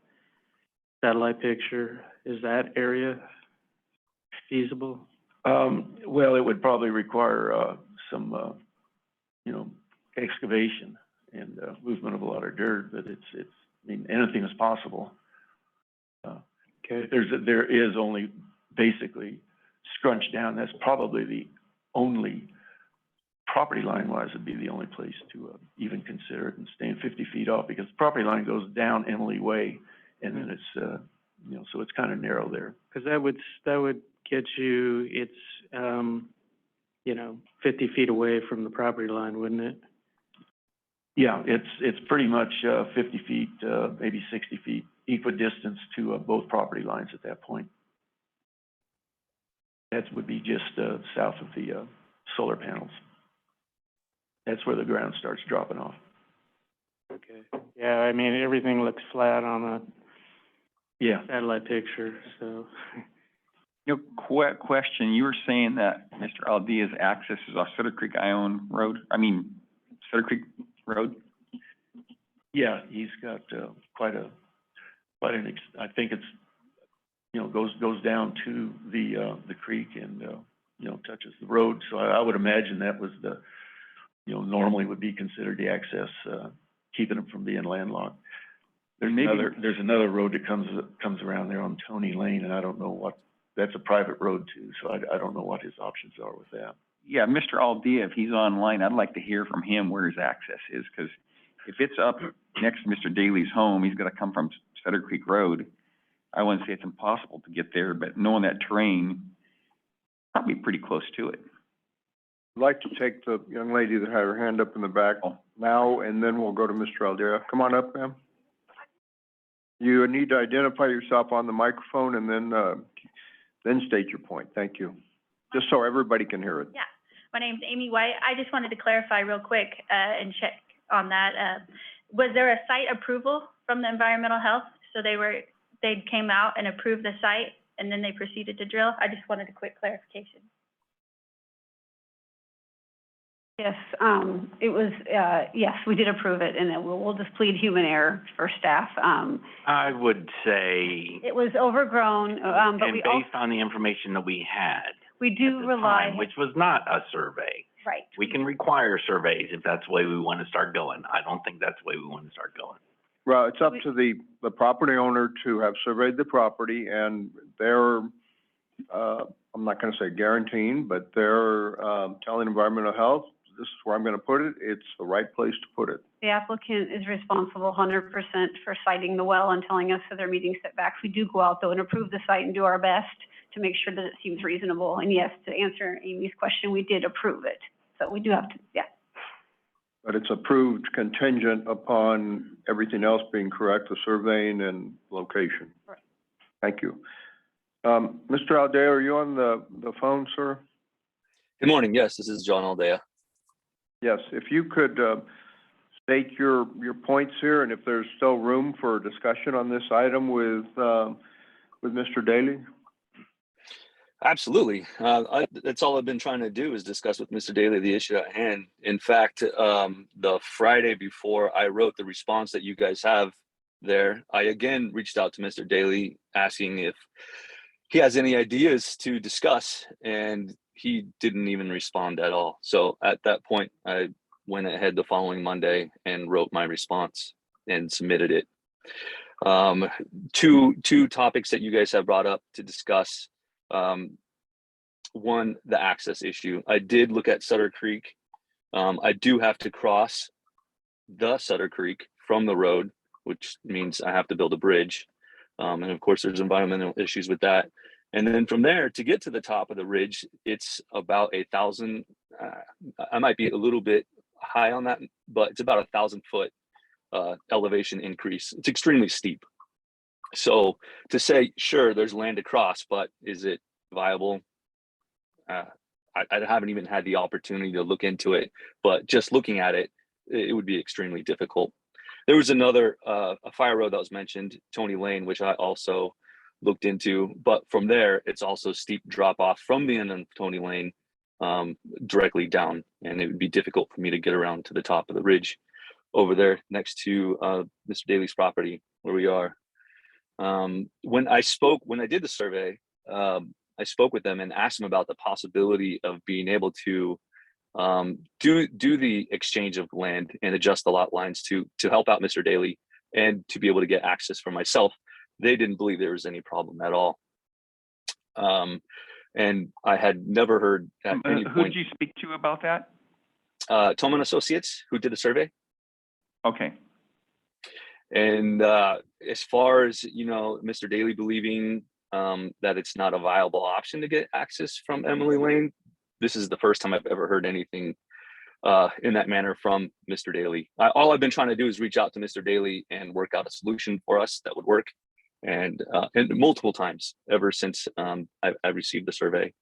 satellite picture. Is that area feasible? Well, it would probably require, some, you know, excavation and, movement of a lot of dirt, but I mean, anything is possible. Okay. There is only basically scrunched down. That's probably the only, property line wise, would be the only place to even consider it and staying 50 feet off, because the property line goes down Emily Way, and then it's, you know, so it's kind of narrow there. Because that would get you, it's, you know, 50 feet away from the property line, wouldn't it? Yeah, it's pretty much 50 feet, maybe 60 feet, equidistant to both property lines at that point. That would be just south of the solar panels. That's where the ground starts dropping off. Okay. Yeah, I mean, everything looks flat on a satellite picture, so. You know, question, you were saying that Mr. Aldea's access is off Sutter Creek Ione Road, Sutter Creek Road? Yeah, he's got I think it's, you know, goes down to the creek and, you know, touches the road. So I would imagine that was the, you know, normally would be considered the access, keeping it from being landlocked. There's another road that comes around there on Tony Lane, and I don't know that's a private road too, so I don't know what his options are with that. Yeah, Mr. Aldea, if he's online, I'd like to hear from him where his access is, because if it's up next to Mr. Daly's home, he's gonna come from Sutter Creek Road. I wouldn't say it's impossible to get there, but knowing that terrain, probably pretty close to it. I'd like to take the young lady that had her hand up in the back now, and then we'll go to Mr. Aldea. Come on up, ma'am. You need to identify yourself on the microphone and then state your point. Thank you. Just so everybody can hear it. Yeah, my name's Amy White. I just wanted to clarify real quick, and check on that. Was there a site approval from the environmental health? So they came out and approved the site and then they proceeded to drill? I just wanted a quick clarification. Yes, it was, yes, we did approve it, and then we'll just plead human error for staff. I would say, It was overgrown, but and we also, based on the information that we had we do at the rely. time, which was not a survey. Right. We can require surveys if that's the way we want to start going. I don't think that's the way we want to start going. Well, it's up to the property owner to have surveyed the property, and they're, I'm not gonna say guaranteeing, but they're, telling environmental health, this is where I'm gonna put it, it's the right place to put it. The applicant is responsible 100% for siting the well and telling us that they're meeting setbacks. We do go out though and approve the site and do our best to make sure that it seems reasonable. And yes, to answer Amy's question, we did approve it. So we do have to, yeah. But it's approved contingent upon everything else being correct, the surveying and location. Right. Thank you. Mr. Aldea, are you on the phone, sir? Good morning. Yes, this is John Aldea. Yes, if you could, state your points here, and if there's still room for discussion on this item with Mr. Daly? Absolutely. That's all I've been trying to do is discuss with Mr. Daly the issue at hand. In fact, the Friday before I wrote the response that you guys have there, I again reached out to Mr. Daly asking if he has any ideas to discuss, and he didn't even respond at all. So at that point, I went ahead the following Monday and wrote my response and submitted it. Two topics that you guys have brought up to discuss. One, the access issue. I did look at Sutter Creek. I do have to cross the Sutter Creek from the road, which means I have to build a bridge. And of course, there's environmental issues with that. And then from there to get to the top of the ridge, it's about 1,000. I might be a little bit high on that, but it's about 1,000 foot elevation increase. It's extremely steep. So to say, sure, there's land across, but is it viable? I haven't even had the opportunity to look into it, but just looking at it, it would be extremely difficult. There was another, a fire road that was mentioned, Tony Lane, which I also looked into, but from there, it's also steep drop off from the end of Tony Lane directly down, and it would be difficult for me to get around to the top of the ridge over there next to Mr. Daly's property where we are. When I did the survey, I spoke with them and asked them about the possibility of being able to do the exchange of land and adjust the lot lines to help out Mr. Daly and to be able to get access for myself. They didn't believe there was any problem at all. And I had never heard at any point. Who did you speak to about that? Tolman Associates, who did the survey. Okay. And as far as, Mr. Daly believing that it's not a viable option to get access from Emily Lane, this is the first time I've ever heard anything in that manner from Mr. Daly. All I've been trying to do is reach out to Mr. Daly and work out a solution for us that would work. And multiple times ever since I received the survey.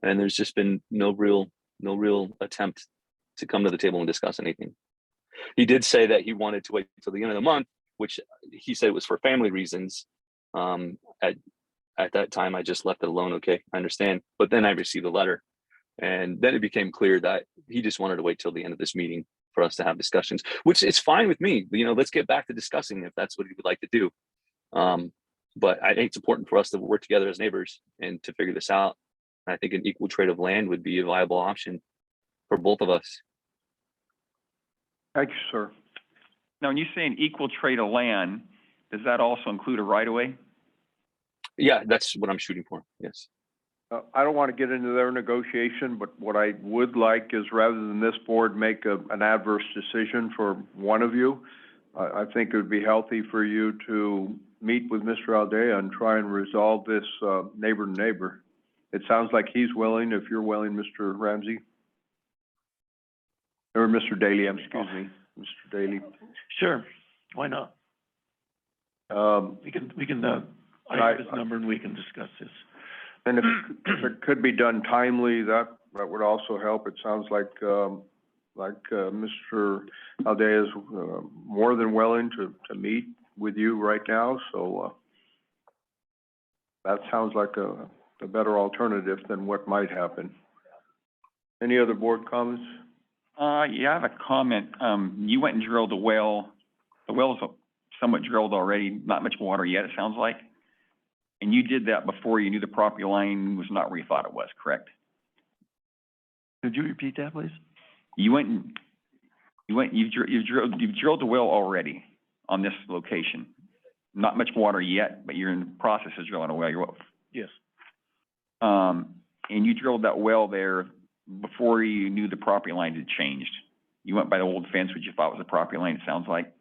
And there's just been no real attempt to come to the table and discuss anything. He did say that he wanted to wait until the end of the month, which he said was for family reasons. At that time, I just left it alone. Okay, I understand. But then I received a letter, and then it became clear that he just wanted to wait till the end of this meeting for us to have discussions, which is fine with me. Let's get back to discussing if that's what he would like to do. But I think it's important for us to work together as neighbors and to figure this out. I think an equal trade of land would be a viable option for both of us. Thank you, sir. Now, when you say an equal trade of land, does that also include a right-of-way? Yeah, that's what I'm shooting for, yes. I don't want to get into their negotiation, but what I would like is rather than this board make an adverse decision for one of you, I think it would be healthy for you to meet with Mr. Aldea and try and resolve this neighbor to neighbor. It sounds like he's willing, if you're willing, Mr. Ramsey. Or Mr. Daly, excuse me, Mr. Daly. Sure, why not? We can, I have his number and we can discuss this. And if it could be done timely, that would also help. It sounds like Mr. Aldea is more than willing to meet with you right now. So that sounds like a better alternative than what might happen. Any other board comments? Yeah, I have a comment. You went and drilled a well. The well's somewhat drilled already, not much water yet, it sounds like. And you did that before you knew the property line was not where you thought it was, correct? Could you repeat that, please? You've drilled a well already on this location. Not much water yet, but you're in the process of drilling a well. Yes. And you drilled that well there before you knew the property line had changed. You went by the old fence, which you thought was the property line, it sounds like.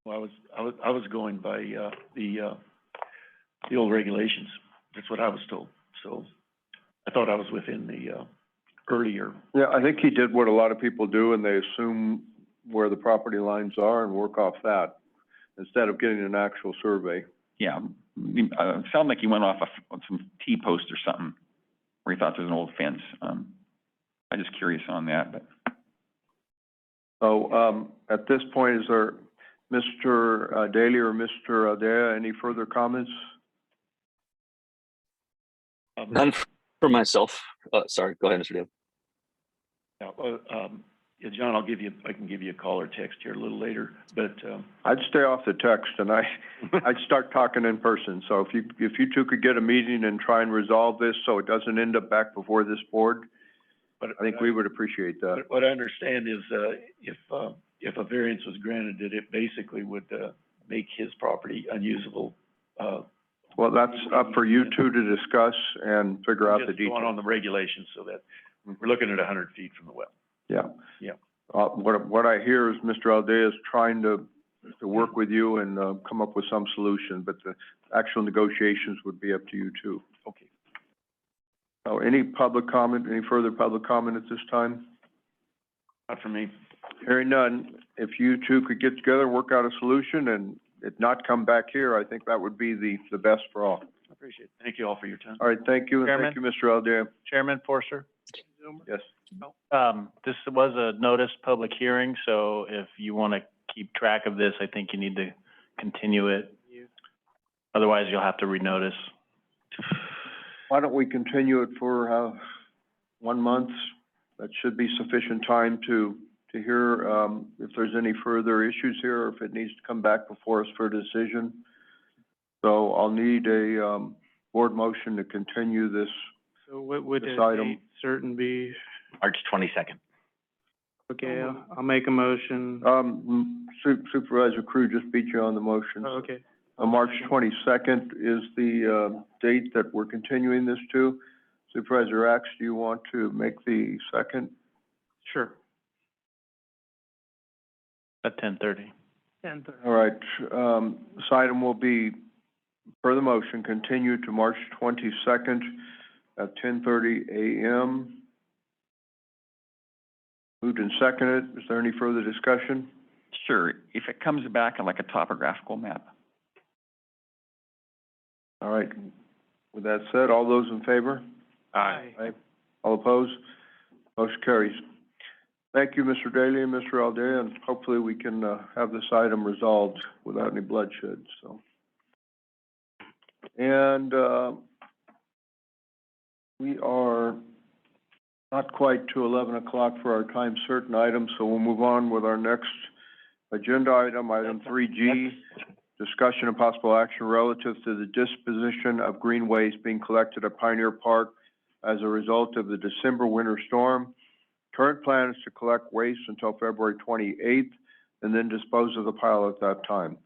Well, I was going by the old regulations. That's what I was told. So I thought I was within the earlier. Yeah, I think he did what a lot of people do, and they assume where the property lines are and work off that instead of getting an actual survey. Yeah, it sounded like you went off of some T-post or something where you thought there was an old fence. I'm just curious on that, but. So at this point, is there Mr. Daly or Mr. Aldea, any further comments? None for myself. Sorry, go ahead, Mr. Daly. Yeah, John, I can give you a call or text here a little later, but I'd stay off the text and I'd start talking in person. So if you two could get a meeting and try and resolve this so it doesn't end up back before this board, but I think we would appreciate that. What I understand is if a variance was granted, that it basically would make his property unusable. Well, that's up for you two to discuss and figure out the details. Going on the regulations so that we're looking at 100 feet from the well. Yeah. Yeah. What I hear is Mr. Aldea is trying to work with you and come up with some solution, but the actual negotiations would be up to you two. Okay. Oh, any public comment, any further public comment at this time? Not for me. Hearing none, if you two could get together, work out a solution and it not come back here, I think that would be the best for all. I appreciate it. Thank you all for your time. All right, thank you, and thank you, Mr. Alday. Chairman Forster, Yes. this was a noticed public hearing, so if you want to keep track of this, I think you need to continue it. Otherwise, you'll have to renotice. Why don't we continue it for, 1 month? That should be sufficient time to hear, if there's any further issues here, or if it needs to come back before us for a decision. So I'll need a, board motion to continue this. So what would This a item. date certain be? March 22nd. Okay, I'll make a motion. Supervisor Crew just beat you on the motion. Oh, okay. March 22nd is the, date that we're continuing this to. Supervisor Axe, do you want to make the second? Sure. At 10:30. 10:30. All right, this item will be, per the motion, continued to March 22nd at 10:30 a.m. Moved and seconded. Is there any further discussion? Sure, if it comes back on like a topographical map. All right. With that said, all those in favor? Aye. All opposed? Motion carries. Thank you, Mr. Daly and Mr. Alday, and hopefully we can, have this item resolved without any bloodshed, so. And, we are not quite to 11 o'clock for our time certain items, so we'll move on with our next agenda item, item 3G. Discussion and possible action relative to the disposition of green waste being collected at Pioneer Park as a result of the December winter storm. Current plan is to collect waste until February 28th and then dispose of the pile at that time.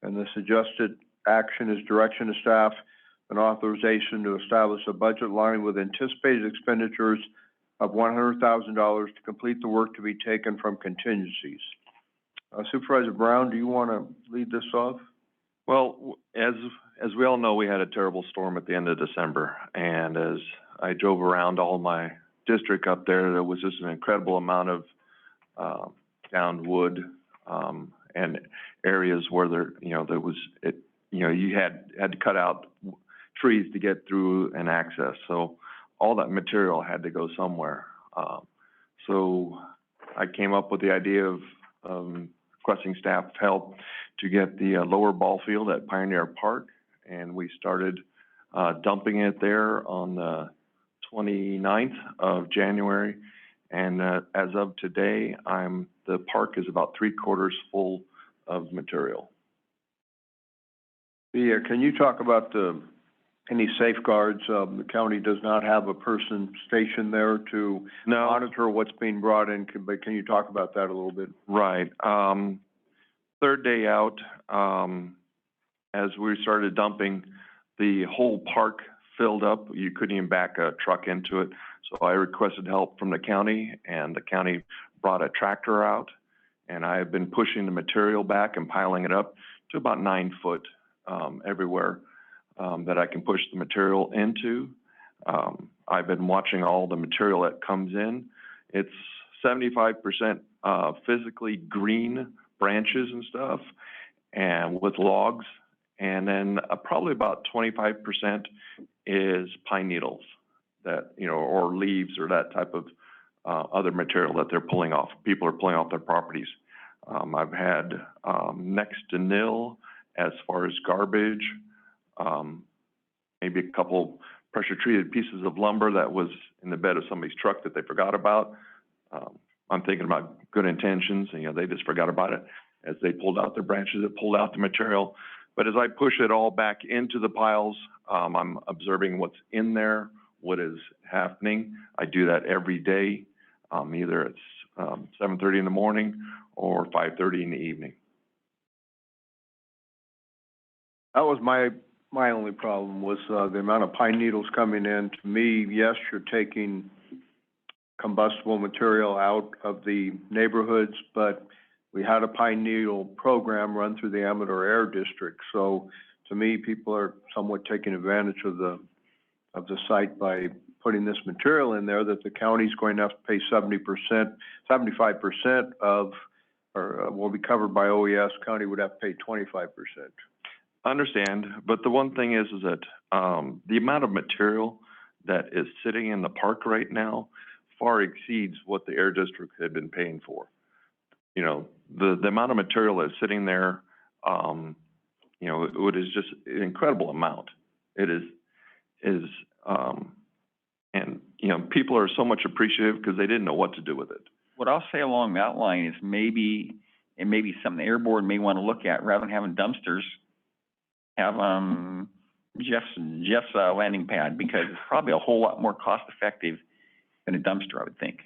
And the suggested action is direction to staff and authorization to establish a budget line with anticipated expenditures of $100,000 to complete the work to be taken from contingencies. Supervisor Brown, do you want to lead this off? Well, as we all know, we had a terrible storm at the end of December, and as I drove around all my district up there was just an incredible amount of downed wood and areas where you had to cut out trees to get through and access. So all that material had to go somewhere. So I came up with the idea of requesting staff help to get the lower ball field at Pioneer Park, and we started dumping it there on the 29th of January. And as of today, the park is about 3/4 full of material. Yeah, can you talk about any safeguards? The county does not have a person stationed there to monitor what's being brought in, but can you talk about that a little bit? Right. Third day out, as we started dumping, the whole park filled up. You couldn't even back a truck into it. So I requested help from the county, and the county brought a tractor out, and I have been pushing the material back and piling it up to about 9 foot everywhere that I can push the material into. I've been watching all the material that comes in. It's 75% physically green branches and stuff, and with logs, and then probably about 25% is pine needles that, or leaves or that type of other material that they're pulling off. People are pulling off their properties. I've had next to nil as far as garbage, maybe a couple pressure treated pieces of lumber that was in the bed of somebody's truck that they forgot about. I'm thinking about good intentions, and they just forgot about it as they pulled out their branches, it pulled out the material. But as I push it all back into the piles, I'm observing what's in there, what is happening. I do that every day. Either it's 7:30 in the morning or 5:30 in the evening. That was my only problem was the amount of pine needles coming in. To me, yes, you're taking combustible material out of the neighborhoods, but we had a pine needle program run through the Amador Air District. So to me, people are somewhat taking advantage of the site by putting this material in there that the county's going to have to pay 75% of will be covered by OES, county would have to pay 25%. Understand, but the one thing is that, the amount of material that is sitting in the park right now far exceeds what the air district had been paying for. You know, the amount of material that's sitting there, you know, it is just an incredible amount. It is, and, you know, people are so much appreciative because they didn't know what to do with it. What I'll say along that line is maybe something the air board may want to look at, rather than having dumpsters, have, Jeff's landing pad, because it's probably a whole lot more cost effective than a dumpster, I would think.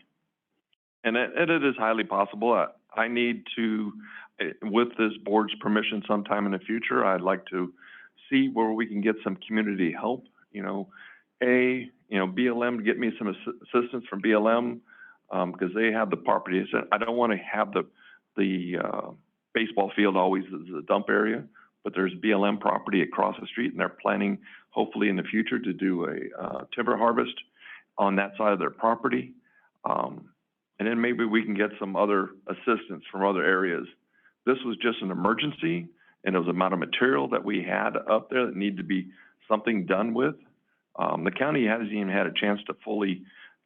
And it is highly possible. I need to, with this board's permission sometime in the future, I'd like to see where we can get some community help, you know, BLM, get me some assistance from BLM, because they have the property. I don't want to have the baseball field always as a dump area, but there's BLM property across the street, and they're planning, hopefully in the future, to do a timber harvest on that side of their property. And then maybe we can get some other assistance from other areas. This was just an emergency, and it was the amount of material that we had up there that needed to be something done with. The county hasn't even had a chance to fully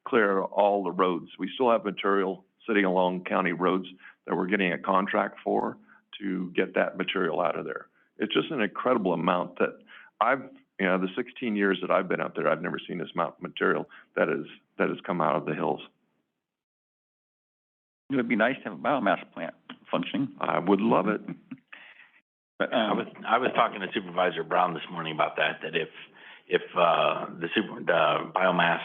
clear all the roads. We still have material sitting along county roads that we're getting a contract for to get that material out of there. It's just an incredible amount that the 16 years that I've been out there, I've never seen this amount of material that has come out of the hills. It would be nice to have a biomass plant functioning. I would love it. But, I was talking to Supervisor Brown this morning about that if the biomass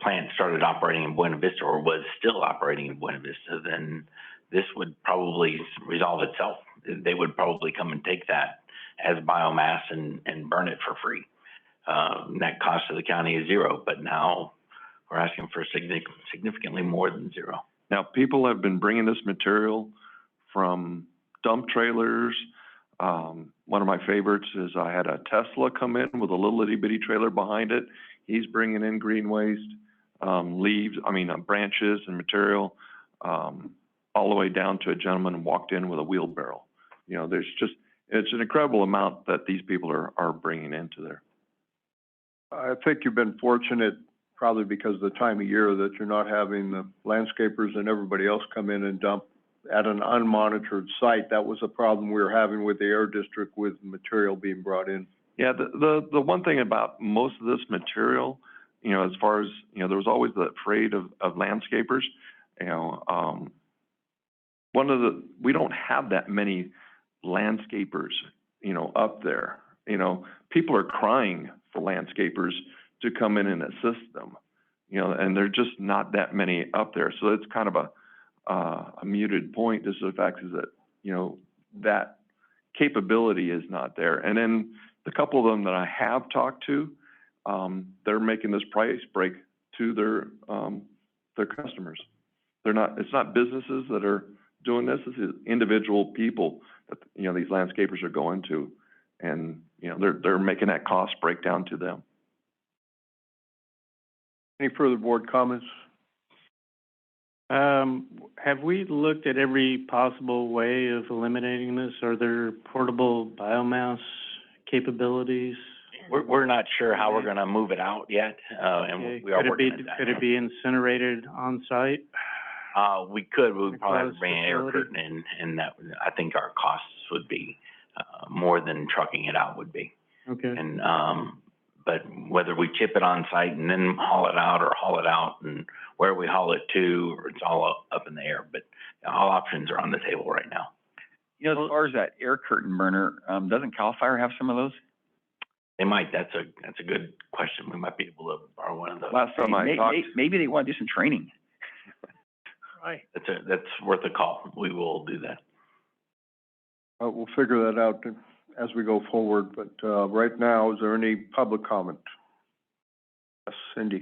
plant started operating in Buena Vista, or was still operating in Buena Vista, then this would probably resolve itself. They would probably come and take that as biomass and burn it for free. Net cost to the county is zero, but now we're asking for significantly more than zero. Now, people have been bringing this material from dump trailers. One of my favorites is I had a Tesla come in with a little itty bitty trailer behind it. He's bringing in green waste, branches and material, all the way down to a gentleman who walked in with a wheelbarrow. You know, it's an incredible amount that these people are bringing into there. I think you've been fortunate, probably because of the time of year, that you're not having the landscapers and everybody else come in and dump at an unmonitored site. That was a problem we were having with the air district, with material being brought in. Yeah, the one thing about most of this material, you know, as far as, you know, there was always the afraid of landscapers. You know, we don't have that many landscapers, you know, up there. You know, people are crying for landscapers to come in and assist them, you know, and there're just not that many up there. So it's kind of a muted point. Just the fact is that, you know, that capability is not there. And then the couple of them that I have talked to, they're making this price break to their customers. It's not businesses that are doing this. This is individual people that, you know, these landscapers are going to, and, you know, they're making that cost breakdown to them. Any further board comments? Have we looked at every possible way of eliminating this? Are there portable biomass capabilities? We're not sure how we're going to move it out yet, and we are working on that. Could it be incinerated on site? We could. We would probably have to bring an air curtain in, and that, I think our costs would be more than trucking it out would be. Okay. And but whether we chip it on site and then haul it out, and where we haul it to, it's all up in the air. But all options are on the table right now. You know, as far as that air curtain burner, doesn't CAL FIRE have some of those? They might. That's a good question. We might be able to borrow one of those. Last time I talked, maybe they want to do some training. Right. That's worth a call. We will do that. We'll figure that out as we go forward, but right now, is there any public comment? Yes, Cindy.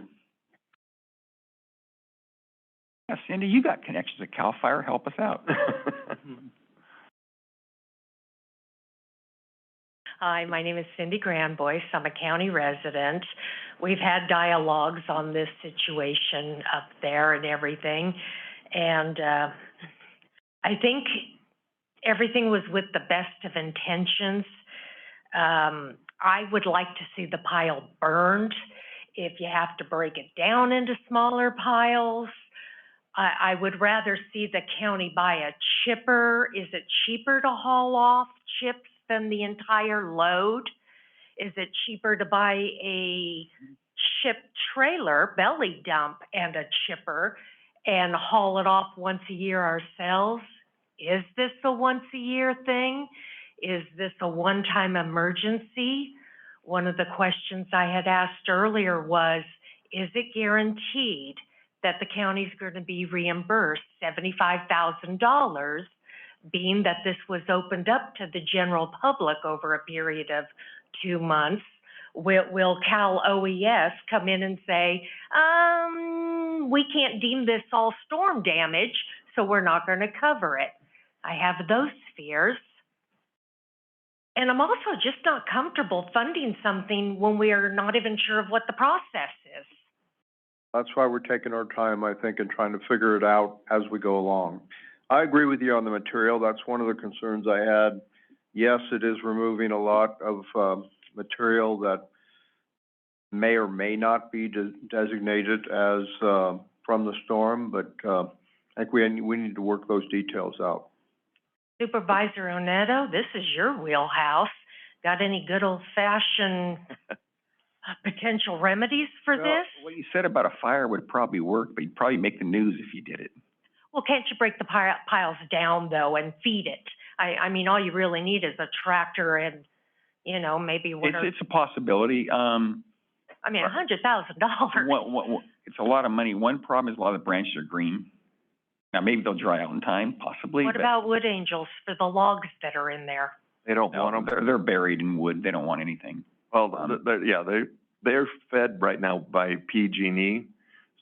Yeah, Cindy, you got connections at CAL FIRE. Help us out. Hi, my name is Cindy Grandboyce. I'm a county resident. We've had dialogues on this situation up there and everything. And I think everything was with the best of intentions. I would like to see the pile burned. If you have to break it down into smaller piles, I would rather see the county buy a chipper. Is it cheaper to haul off chips than the entire load? Is it cheaper to buy a chip trailer, belly dump, and a chipper and haul it off once a year ourselves? Is this a once a year thing? Is this a one-time emergency? One of the questions I had asked earlier was, is it guaranteed that the county's going to be reimbursed $75,000, being that this was opened up to the general public over a period of 2 months? Will Cal OES come in and say, we can't deem this all storm damage, so we're not going to cover it? I have those fears. And I'm also just not comfortable funding something when we are not even sure of what the process is. That's why we're taking our time, I think, and trying to figure it out as we go along. I agree with you on the material. That's one of the concerns I had. Yes, it is removing a lot of material that may or may not be designated as from the storm, but I think we need to work those details out. Supervisor Oneto, this is your wheelhouse. Got any good old-fashioned potential remedies for this? What you said about a fire would probably work, but you'd probably make the news if you did it. Well, can't you break the piles down, though, and feed it? I mean, all you really need is a tractor and, you know, maybe one It's a possibility. I mean, $100,000. It's a lot of money. One problem is a lot of the branches are green. Now, maybe they'll dry out in time, possibly. What about wood angels for the logs that are in there? They don't want them. They're buried in wood. They don't want anything. Well, they're fed right now by PG&E,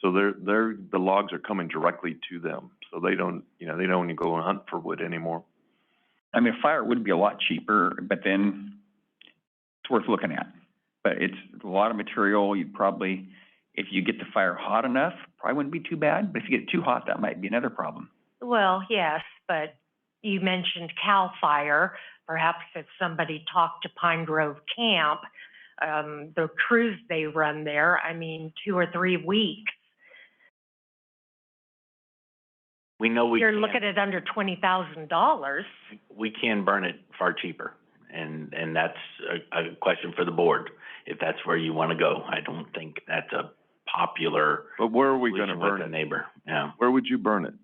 so the logs are coming directly to them. So they don't even go and hunt for wood anymore. I mean, fire would be a lot cheaper, but then it's worth looking at. But it's a lot of material. You'd probably, if you get the fire hot enough, probably wouldn't be too bad. But if you get it too hot, that might be another problem. Well, yes, but you mentioned CAL FIRE. Perhaps if somebody talked to Pine Grove Camp, the crews they run there, I mean, 2 or 3 weeks. We know You're looking at under $20,000. we can burn it far cheaper, and that's a question for the board, if that's where you want to go. I don't think that's a popular. But where are we going to burn it? Neighbor, yeah. Where would you burn it?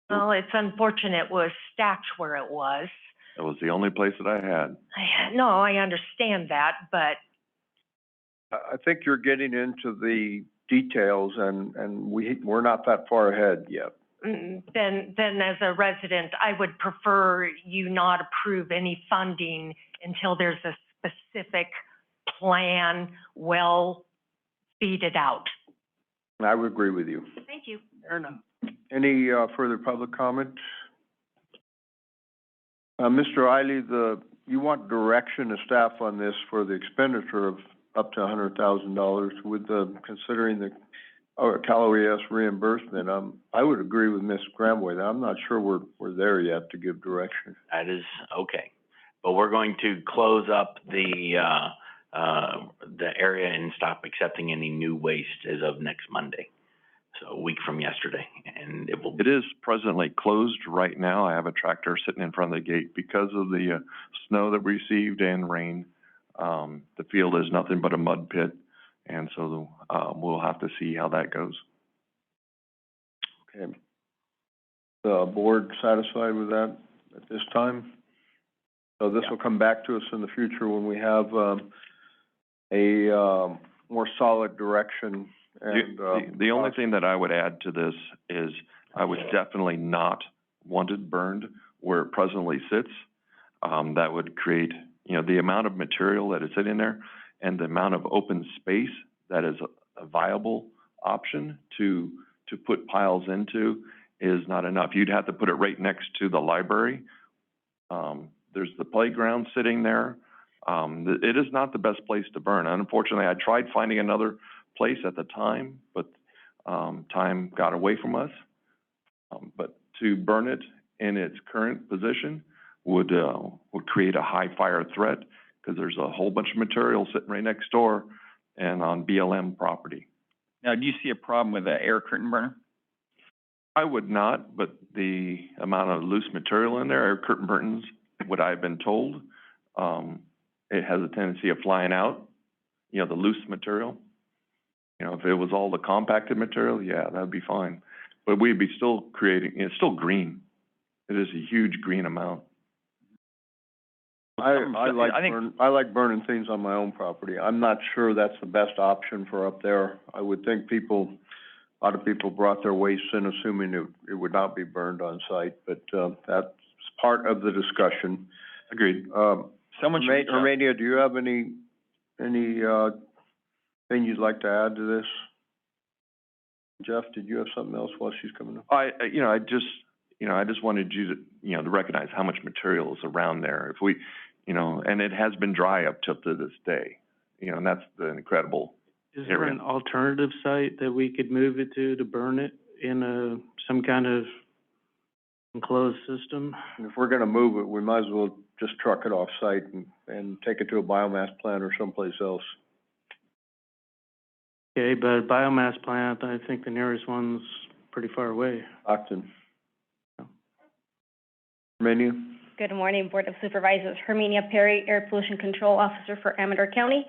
Well, it's unfortunate it was stacked where it was. That was the only place that I had. No, I understand that, but I think you're getting into the details, and we're not that far ahead yet. then as a resident, I would prefer you not approve any funding until there's a specific plan, well seeded out. I would agree with you. Thank you. Fair enough. Any further public comment? Mr. Eiley, you want direction of staff on this for the expenditure of up to $100,000 with considering the Cal OES reimbursement. I would agree with Ms. Gramway. I'm not sure we're there yet to give direction. That is okay, but we're going to close up the area and stop accepting any new waste as of next Monday. So a week from yesterday, and it is presently closed right now. I have a tractor sitting in front of the gate because of the snow that we received and rain. The field is nothing but a mud pit, and so we'll have to see how that goes. Okay. The board satisfied with that at this time? So this will come back to us in the future when we have a more solid direction. And the only thing that I would add to this is I would definitely not want it burned where it presently sits. That would create, the amount of material that is sitting there and the amount of open space that is a viable option to put piles into is not enough. You'd have to put it right next to the library. There's the playground sitting there. It is not the best place to burn. Unfortunately, I tried finding another place at the time, but time got away from us. But to burn it in its current position would create a high fire threat, because there's a whole bunch of material sitting right next door and on BLM property. Now, do you see a problem with the air curtain burner? I would not, but the amount of loose material in there, air curtain burners, what I've been told, it has a tendency of flying out, you know, the loose material. You know, if it was all the compacted material, yeah, that'd be fine. But we'd be still creating, it's still green. It is a huge green amount. I like burning things on my own property. I'm not sure that's the best option for up there. I would think a lot of people brought their waste in assuming it would not be burned on site, but, that's part of the discussion. Agreed. Hermania, do you have any thing you'd like to add to this? Jeff, did you have something else while she's coming up? I just wanted you to, to recognize how much material is around there. If we, and it has been dry up to this day, and that's the incredible Is there an alternative site that we could move it to burn it in some kind of enclosed system? If we're gonna move it, we might as well just truck it off site and take it to a biomass plant or someplace else. Okay, but biomass plant, I think the nearest one's pretty far away. Octon. Hermania? Good morning, Board of Supervisors. Hermania Perry, Air Pollution Control Officer for Amador County.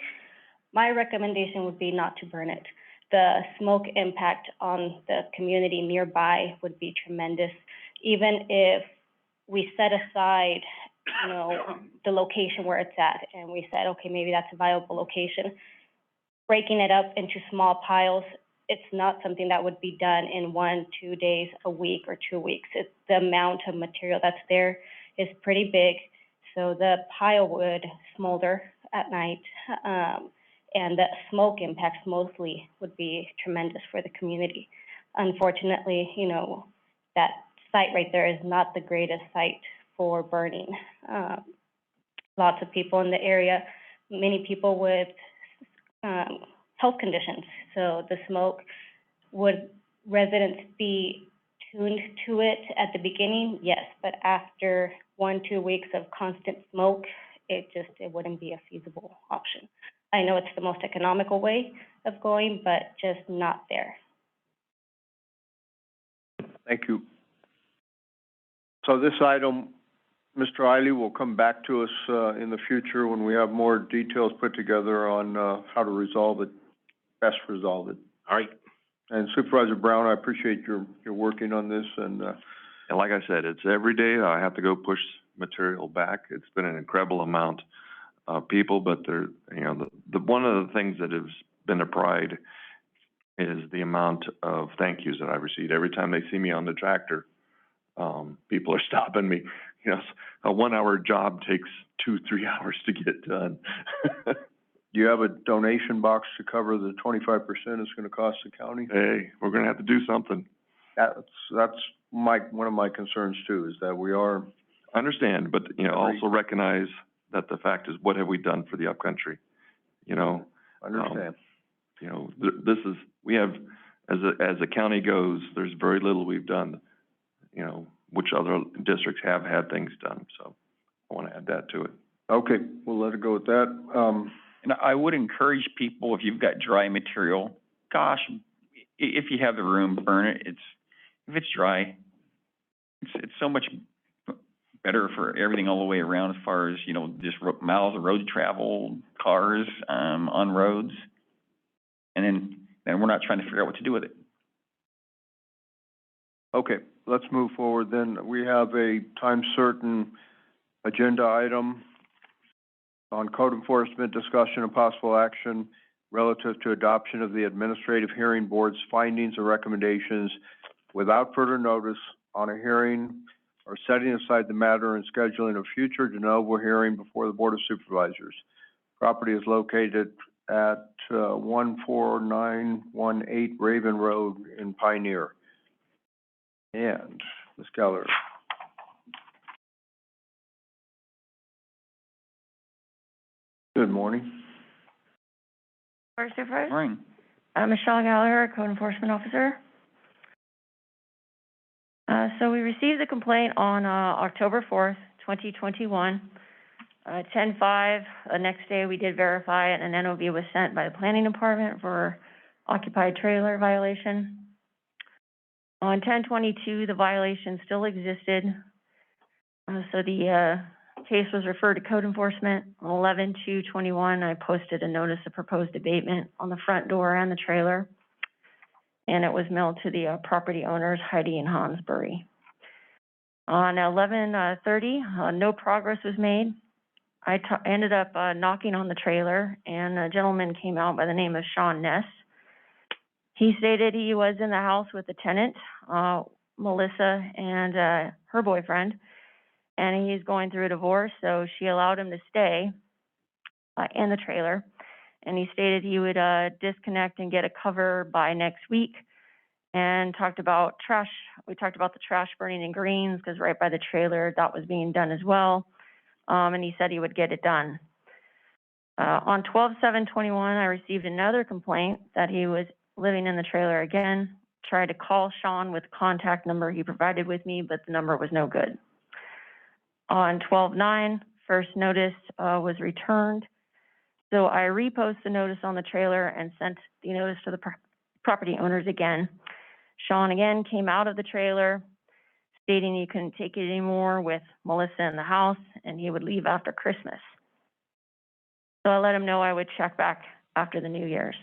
My recommendation would be not to burn it. The smoke impact on the community nearby would be tremendous. Even if we set aside, the location where it's at, and we said, okay, maybe that's a viable location, breaking it up into small piles, it's not something that would be done in 1-2 days, a week, or 2 weeks. The amount of material that's there is pretty big, so the pile would smolder at night, and the smoke impacts mostly would be tremendous for the community. Unfortunately, that site right there is not the greatest site for burning. Lots of people in the area, many people with health conditions. So the smoke, would residents be tuned to it at the beginning? Yes, but after 1-2 weeks of constant smoke, it wouldn't be a feasible option. I know it's the most economical way of going, but just not there. Thank you. So this item, Mr. Eiley, will come back to us in the future when we have more details put together on how to best resolve it. All right. And Supervisor Brown, I appreciate your working on this, and like I said, it's every day I have to go push material back. It's been an incredible amount of people, but one of the things that has been a pride is the amount of thank yous that I received. Every time they see me on the tractor, people are stopping me. A 1-hour job takes 2-3 hours to get done. Do you have a donation box to cover the 25% it's gonna cost the county? Hey, we're gonna have to do something. That's one of my concerns too, is that we are. I understand, but, also recognize that the fact is, what have we done for the upcountry? Understand. We have, as a county goes, there's very little we've done, which other districts have had things done, so I wanna add that to it. Okay, we'll let it go with that. And I would encourage people, if you've got dry material, gosh, if you have the room, burn it. If it's dry, it's so much better for everything all the way around, as far as, just miles of road travel, cars, on roads. And then we're not trying to figure out what to do with it. Okay, let's move forward then. We have a time-certain agenda item on code enforcement, discussion and possible action relative to adoption of the Administrative Hearing Board's findings and recommendations without further notice on a hearing, or setting aside the matter and scheduling a future de novo hearing before the Board of Supervisors. Property is located at 14918 Raven Road in Pioneer. And Ms. Keller. Good morning. Board of Supervisors? Morning. Michelle Gallagher, Code Enforcement Officer. So we received the complaint on, October 4th, 2021. 10/5, the next day we did verify it, and an NOV was sent by the planning department for occupied trailer violation. On 10/22, the violation still existed. So the, case was referred to code enforcement. On 11/2/21, I posted a notice of proposed abatement on the front door and the trailer. And it was mailed to the, property owners, Heidi and Hansbury. On 11/30, no progress was made. I ended up knocking on the trailer, and a gentleman came out by the name of Sean Ness. He stated he was in the house with the tenant, Melissa, and her boyfriend, and he's going through a divorce, so she allowed him to stay in the trailer. And he stated he would disconnect and get a cover by next week, and talked about trash. We talked about the trash burning in Greens, because right by the trailer, that was being done as well. And he said he would get it done. On 12/7/21, I received another complaint that he was living in the trailer again. Tried to call Sean with the contact number he provided with me, but the number was no good. On 12/9, first notice was returned. So I reposted the notice on the trailer and sent the notice to the property owners again. Sean again came out of the trailer, stating he couldn't take it anymore with Melissa in the house, and he would leave after Christmas. So I let him know I would check back after the New Year's.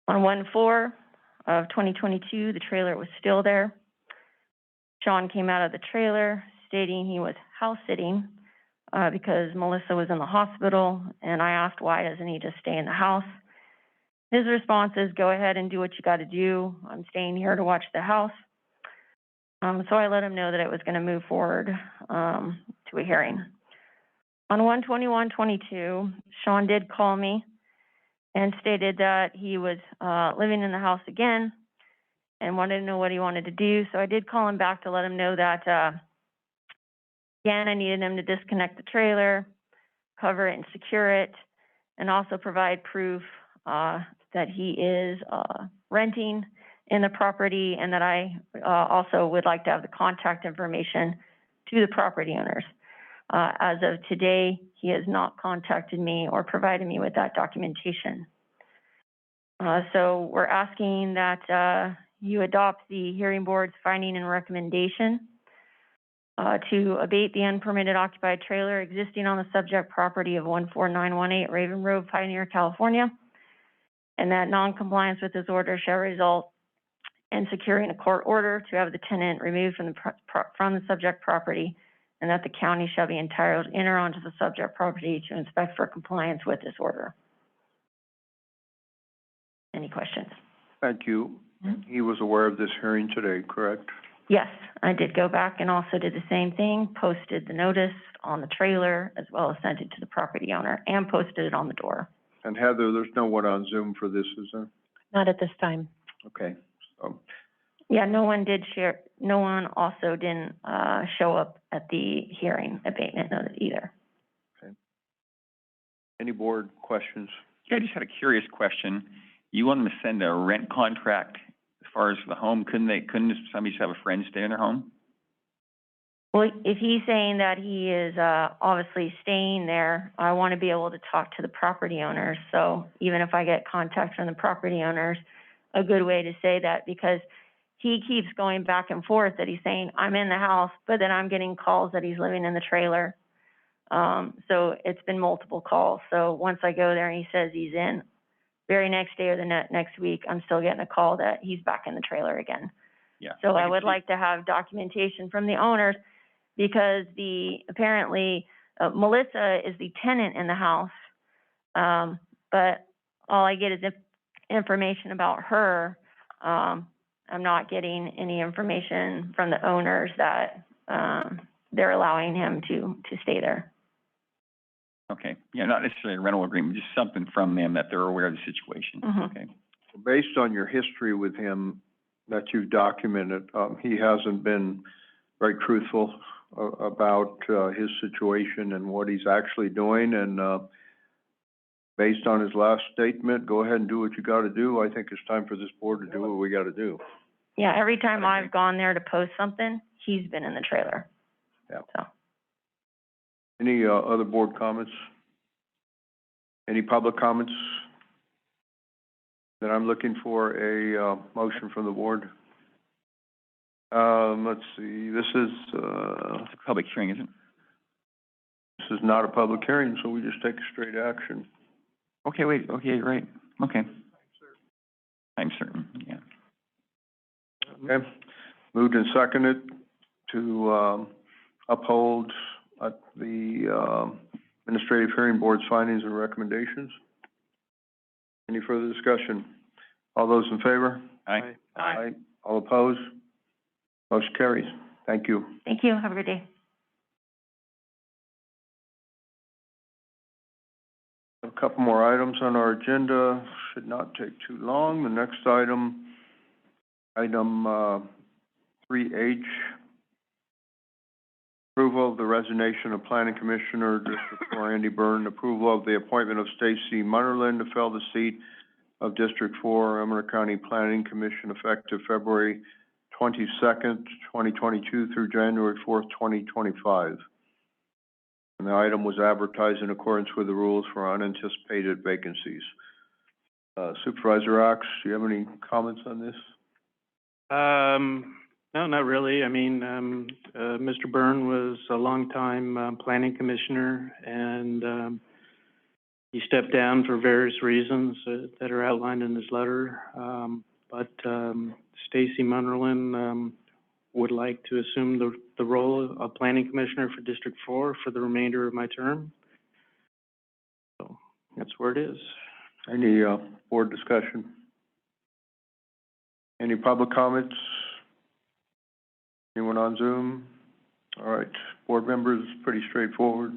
On 1/4/2022, the trailer was still there. Sean came out of the trailer, stating he was house sitting because Melissa was in the hospital, and I asked, why doesn't he just stay in the house? His response is, go ahead and do what you got to do. I'm staying here to watch the house. So I let him know that it was going to move forward to a hearing. On 1/21/22, Sean did call me and stated that he was living in the house again and wanted to know what he wanted to do. So I did call him back to let him know that, again, I needed him to disconnect the trailer, cover it and secure it, and also provide proof that he is renting in the property, and that I also would like to have the contact information to the property owners. As of today, he has not contacted me or provided me with that documentation. So we're asking that you adopt the hearing board's finding and recommendation to abate the unpermitted occupied trailer existing on the subject property of 14918 Raven Road, Pioneer, California, and that non-compliance with this order shall result in securing a court order to have the tenant removed from the subject property, and that the county shall be entitled to enter onto the subject property to inspect for compliance with this order. Any questions? Thank you. He was aware of this hearing today, correct? Yes, I did go back and also did the same thing, posted the notice on the trailer as well as sent it to the property owner and posted it on the door. And Heather, there's no one on Zoom for this, is there? Not at this time. Okay, so, Yeah, no one did share, no one also didn't show up at the hearing abatement notice either. any board questions? Yeah, I just had a curious question. You want them to send a rent contract as far as the home? Couldn't somebody just have a friend stay in their home? Well, if he's saying that he is obviously staying there, I want to be able to talk to the property owners. So even if I get contact from the property owners, a good way to say that, because he keeps going back and forth that he's saying, I'm in the house, but then I'm getting calls that he's living in the trailer. So it's been multiple calls. So once I go there and he says he's in, very next day or the next week, I'm still getting a call that he's back in the trailer again. Yeah. So I would like to have documentation from the owners, because apparently Melissa is the tenant in the house, but all I get is information about her. I'm not getting any information from the owners that they're allowing him to stay there. Okay, yeah, not necessarily a rental agreement, just something from them that they're aware of the situation. Mhm. Okay. Based on your history with him that you've documented, he hasn't been very truthful about his situation and what he's actually doing. And based on his last statement, go ahead and do what you got to do. I think it's time for this board to do what we got to do. Yeah, every time I've gone there to post something, he's been in the trailer. Yeah. So. Any, other board comments? Any public comments? Then I'm looking for a, motion from the board. Let's see, this is, It's a public hearing, isn't it? this is not a public hearing, so we just take a straight action. Okay, wait, okay, right, okay. I'm certain, yeah. Okay, moved and seconded to, uphold, the, Administrative Hearing Board's findings and recommendations. Any further discussion? All those in favor? Aye. Aye. All opposed? Motion carries. Thank you. Thank you. Have a good day. A couple more items on our agenda, should not take too long. The next item, item, 3H, approval of the resignation of Planning Commissioner, District 4, Andy Byrne, approval of the appointment of Stacy Munnerlin to fill the seat of District 4, Amador County Planning Commission, effective February 22nd, 2022 through January 4th, 2025. And the item was advertised in accordance with the rules for unanticipated vacancies. Supervisor Axe, do you have any comments on this? No, not really. I mean, Mr. Byrne was a longtime, planning commissioner, and, he stepped down for various reasons that are outlined in his letter. But Stacy Munnerlin, would like to assume the role of planning commissioner for District 4 for the remainder of my term. So that's where it is. Any, board discussion? Any public comments? Anyone on Zoom? All right, board members, pretty straightforward.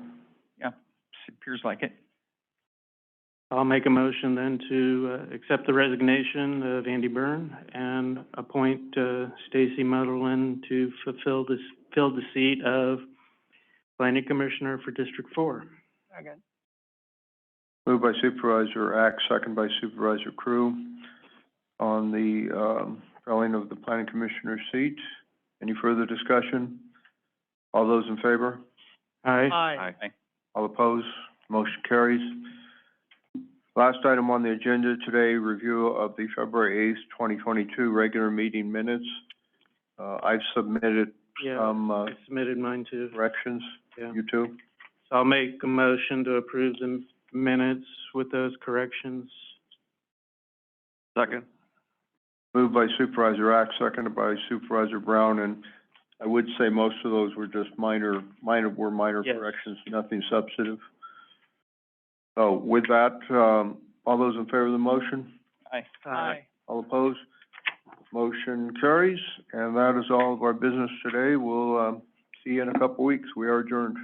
Yeah, it appears like it. I'll make a motion then to accept the resignation of Andy Byrne and appoint Stacy Munnerlin to fill the seat of planning commissioner for District 4. Second. Moved by Supervisor Axe, second by Supervisor Crew on the filling of the planning commissioner seat. Any further discussion? All those in favor? Aye. Aye. All opposed? Motion carries. Last item on the agenda today, review of the February 8th, 2022 regular meeting minutes. I've submitted some, I submitted mine too. corrections. Yeah. You too? So I'll make a motion to approve the minutes with those corrections. Second? Moved by Supervisor Axe, seconded by Supervisor Brown, and I would say most of those were just minor Yes. corrections, nothing substantive. So with that, all those in favor of the motion? Aye. Aye. All opposed? Motion carries, and that is all of our business today. We'll, see you in a couple weeks. We are adjourned.